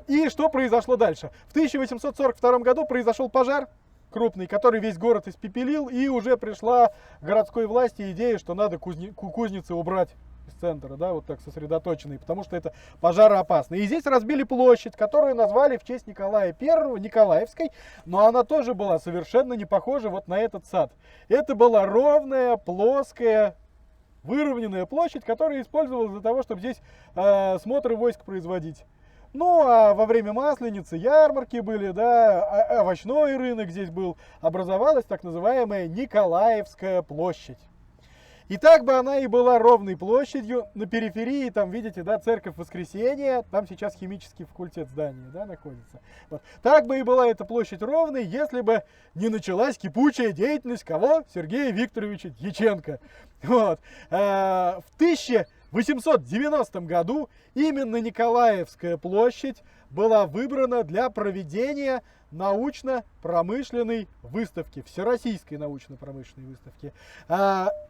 И что произошло дальше? В 1842 году произошел пожар крупный, который весь город испепелил, и уже пришла городской власти идея, что надо кузницы убрать из центра, да, вот так сосредоточенные, потому что это пожароопасно. И здесь разбили площадь, которую назвали в честь Николая I, Николаевской, но она тоже была совершенно не похожа вот на этот сад. Это была ровная, плоская, выровненная площадь, которая использовалась для того, чтобы здесь смотры войск производить. Ну, а во время Масленицы ярмарки были, да, овощной рынок здесь был, образовалась так называемая Николаевская площадь. И так бы она и была ровной площадью. На периферии, там, видите, да, церковь Воскресения, там сейчас химический факультет здания, да, находится. Вот. Так бы и была эта площадь ровной, если бы не началась кипучая деятельность кого? Сергея Викторовича Дьяченко. Вот. В 1890 году именно Николаевская площадь была выбрана для проведения научно-промышленной выставки, всероссийской научно-промышленной выставки.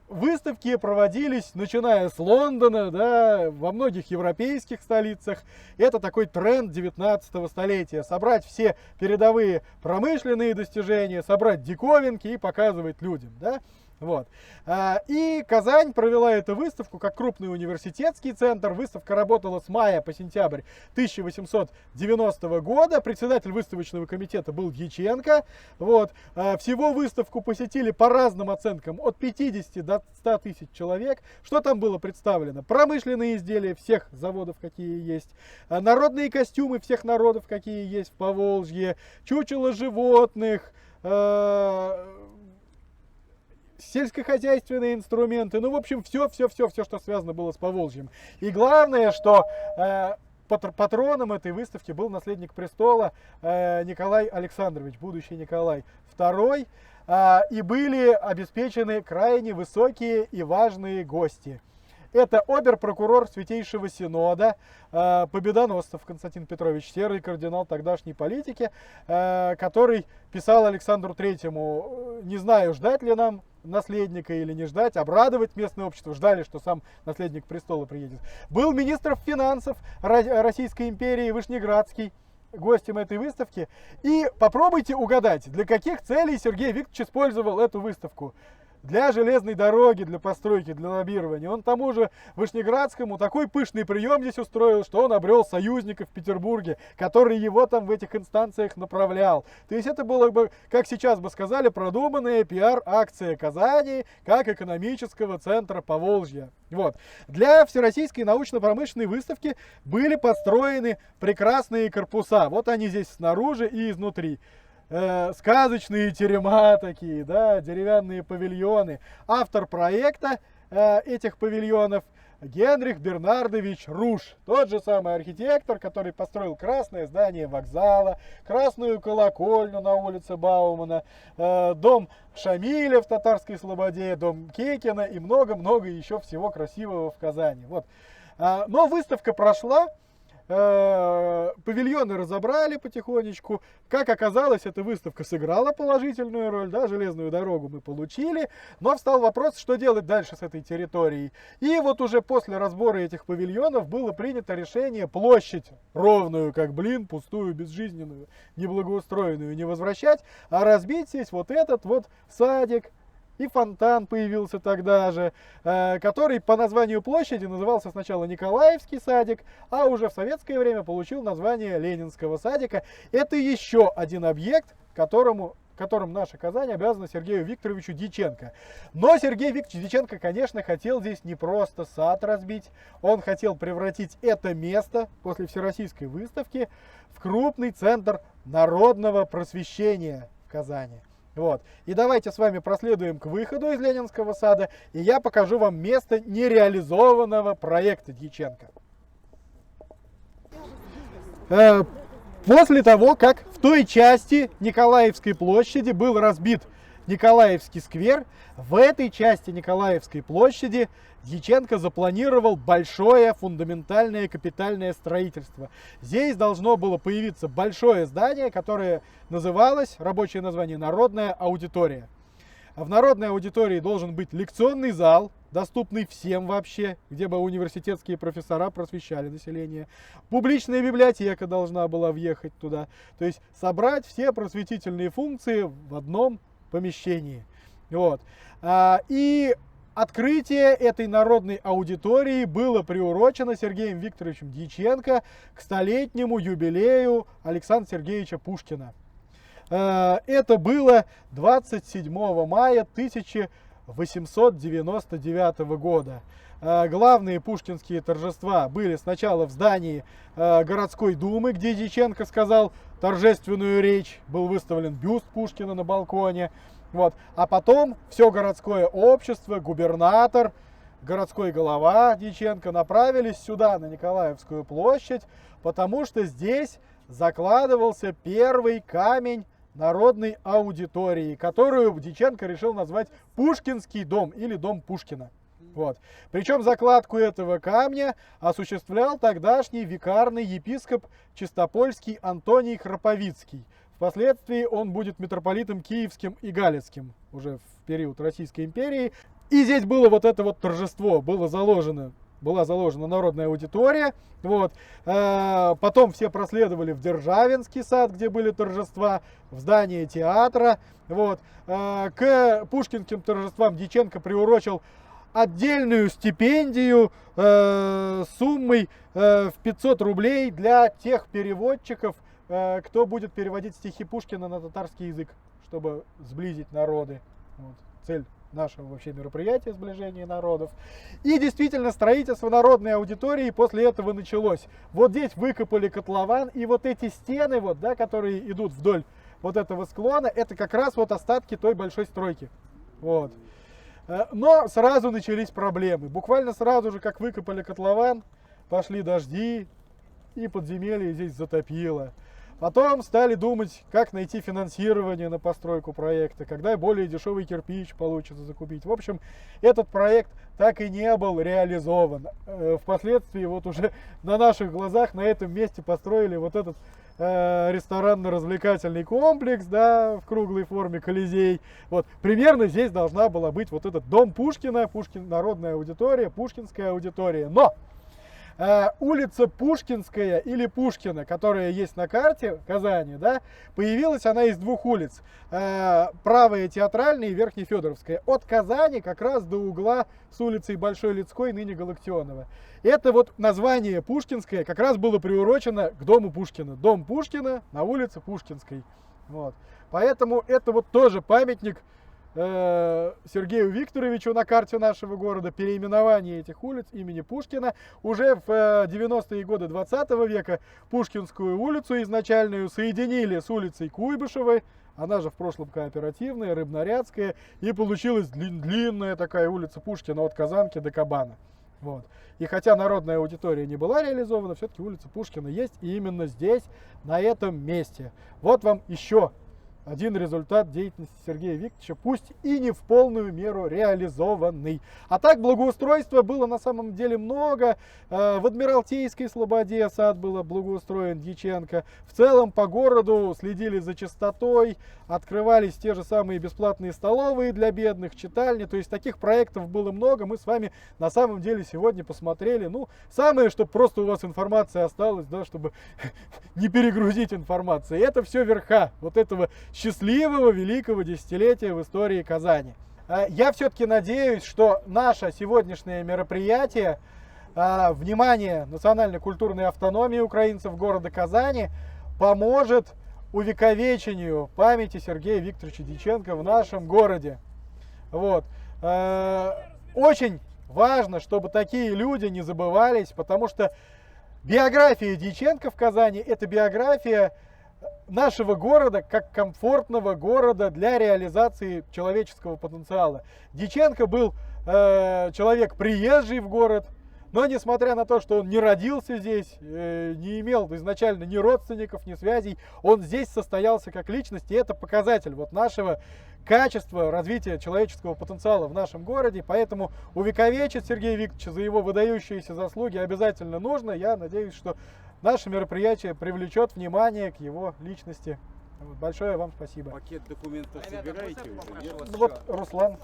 Выставки проводились, начиная с Лондона, да, во многих европейских столицах. Это такой тренд 19 столетия. Собрать все передовые промышленные достижения, собрать диковинки и показывать людям, да. Вот. И Казань провела эту выставку как крупный университетский центр. Выставка работала с мая по сентябрь 1890 года. Председатель выставочного комитета был Дьяченко. Вот. Всего выставку посетили по разным оценкам от 50 до 100 тысяч человек. Что там было представлено? Промышленные изделия всех заводов, какие есть. Народные костюмы всех народов, какие есть в Поволжье. Чучело животных. Сельскохозяйственные инструменты, ну, в общем, все, что связано было с Поволжьем. И главное, что патроном этой выставки был наследник престола Николай Александрович, будущий Николай II, и были обеспечены крайне высокие и важные гости. Это обер-прокурор Святейшего Синода, Победоносцев Константин Петрович, серый кардинал тогдашней политики, который писал Александру Третьему: не знаю, ждать ли нам наследника или не ждать, обрадовать местное общество. Ждали, что сам наследник престола приедет. Был министр финансов Российской империи Вышнеградский, гостем этой выставки. И попробуйте угадать, для каких целей Сергей Викторович использовал эту выставку. Для железной дороги, для постройки, для лоббирования. Он тому же Вышнеградскому такой пышный прием здесь устроил, что он обрел союзника в Петербурге, который его там в этих инстанциях направлял. То есть это было бы, как сейчас бы сказали, продуманная пиар-акция Казани как экономического центра Поволжья. Вот. Для Всероссийской научно-промышленной выставки были построены прекрасные корпуса. Вот они здесь снаружи и изнутри. Сказочные терема такие, да, деревянные павильоны. Автор проекта этих павильонов Генрих Бернардович Руш, тот же самый архитектор, который построил красное здание вокзала, красную колокольню на улице Баумана, дом Шамиля в Татарской Слободе, дом Кекина и много-много еще всего красивого в Казани. Вот. Но выставка прошла. Павильоны разобрали потихонечку. Как оказалось, эта выставка сыграла положительную роль, да, железную дорогу мы получили, но встал вопрос, что делать дальше с этой территорией. И вот уже после разбора этих павильонов было принято решение площадь ровную, как блин, пустую, безжизненную, неблагоустроенную не возвращать, а разбить здесь вот этот вот садик. И фонтан появился тогда же, который по названию площади назывался сначала Николаевский садик, а уже в советское время получил название Ленинского садика. Это еще один объект, которым наша Казань обязана Сергею Викторовичу Дьяченко. Но Сергей Викторович Дьяченко, конечно, хотел здесь не просто сад разбить, он хотел превратить это место после Всероссийской выставки в крупный центр народного просвещения в Казани. Вот. И давайте с вами проследуем к выходу из Ленинского сада, и я покажу вам место нереализованного проекта Дьяченко. После того, как в той части Николаевской площади был разбит Николаевский сквер, в этой части Николаевской площади Дьяченко запланировал большое фундаментальное капитальное строительство. Здесь должно было появиться большое здание, которое называлось, рабочее название, Народная аудитория. В Народной аудитории должен быть лекционный зал, доступный всем вообще, где бы университетские профессора просвещали население. Публичная библиотека должна была въехать туда. То есть собрать все просветительные функции в одном помещении. Вот. И открытие этой народной аудитории было приурочено Сергеем Викторовичем Дьяченко к столетнему юбилею Александра Сергеевича Пушкина. Это было 27 мая 1899 года. Главные пушкинские торжества были сначала в здании городской думы, где Дьяченко сказал торжественную речь, был выставлен бюст Пушкина на балконе. Вот. А потом все городское общество, губернатор, городской голова Дьяченко направились сюда, на Николаевскую площадь, потому что здесь закладывался первый камень народной аудитории, которую Дьяченко решил назвать Пушкинский дом или дом Пушкина. Вот. Причем закладку этого камня осуществлял тогдашний викарный епископ Чистопольский Антоний Храповицкий. Впоследствии он будет митрополитом Киевским и Галицким уже в период Российской империи. И здесь было вот это вот торжество, была заложена народная аудитория. Вот. Потом все проследовали в Державинский сад, где были торжества, в здание театра. Вот. К пушкинским торжествам Дьяченко приурочил отдельную стипендию суммой в 500 рублей для тех переводчиков, кто будет переводить стихи Пушкина на татарский язык, чтобы сблизить народы. Вот. Цель нашего вообще мероприятия — сближение народов. И действительно, строительство народной аудитории после этого началось. Вот здесь выкопали котлован, и вот эти стены, вот, да, которые идут вдоль вот этого склона, это как раз вот остатки той большой стройки. Вот. Но сразу начались проблемы. Буквально сразу же, как выкопали котлован, пошли дожди, и подземелье здесь затопило. Потом стали думать, как найти финансирование на постройку проекта, когда более дешевый кирпич получится закупить. В общем, этот проект так и не был реализован. Впоследствии вот уже на наших глазах на этом месте построили вот этот ресторанно-развлекательный комплекс, да, в круглой форме, Колизей. Вот, примерно здесь должна была быть вот этот дом Пушкина, народная аудитория, пушкинская аудитория. Но улица Пушкинская или Пушкина, которая есть на карте Казани, да, появилась она из двух улиц. Правая Театральная и Верхняя Федоровская. От Казани как раз до угла с улицей Большой Людской, ныне Галактионова. Это вот название Пушкинская как раз было приурочено к дому Пушкина. Дом Пушкина на улице Пушкинской. Вот. Поэтому это вот тоже памятник Сергею Викторовичу на карте нашего города, переименование этих улиц имени Пушкина. Уже в 90-е годы 20 века Пушкинскую улицу изначальную соединили с улицей Куйбышевой, она же в прошлом кооперативная, Рыбнорядская, и получилась длинная такая улица Пушкина от Казанки до Кабана. Вот. И хотя народная аудитория не была реализована, все-таки улица Пушкина есть, и именно здесь, на этом месте. Вот вам еще один результат деятельности Сергея Викторовича, пусть и не в полную меру реализованный. А так, благоустройства было на самом деле много. В Адмиралтейской слободе сад был благоустроен Дьяченко. В целом по городу следили за чистотой, открывались те же самые бесплатные столовые для бедных, читальни. То есть таких проектов было много. Мы с вами на самом деле сегодня посмотрели. Ну, самое, чтобы просто у вас информация осталась, да, чтобы не перегрузить информацией. Это все верха вот этого счастливого великого десятилетия в истории Казани. Я все-таки надеюсь, что наше сегодняшнее мероприятие, внимание национально-культурной автономии украинцев города Казани, поможет увековечению памяти Сергея Викторовича Дьяченко в нашем городе. Вот. Очень важно, чтобы такие люди не забывались, потому что биография Дьяченко в Казани — это биография нашего города как комфортного города для реализации человеческого потенциала. Дьяченко был человек приезжий в город, но несмотря на то, что он не родился здесь, не имел изначально ни родственников, ни связей, он здесь состоялся как личность, и это показатель вот нашего качества развития человеческого потенциала в нашем городе. Поэтому увековечить Сергея Викторовича за его выдающиеся заслуги обязательно нужно. Я надеюсь, что наше мероприятие привлечет внимание к его личности. Большое вам спасибо. Пакет документов собираете уже? Вот Руслан.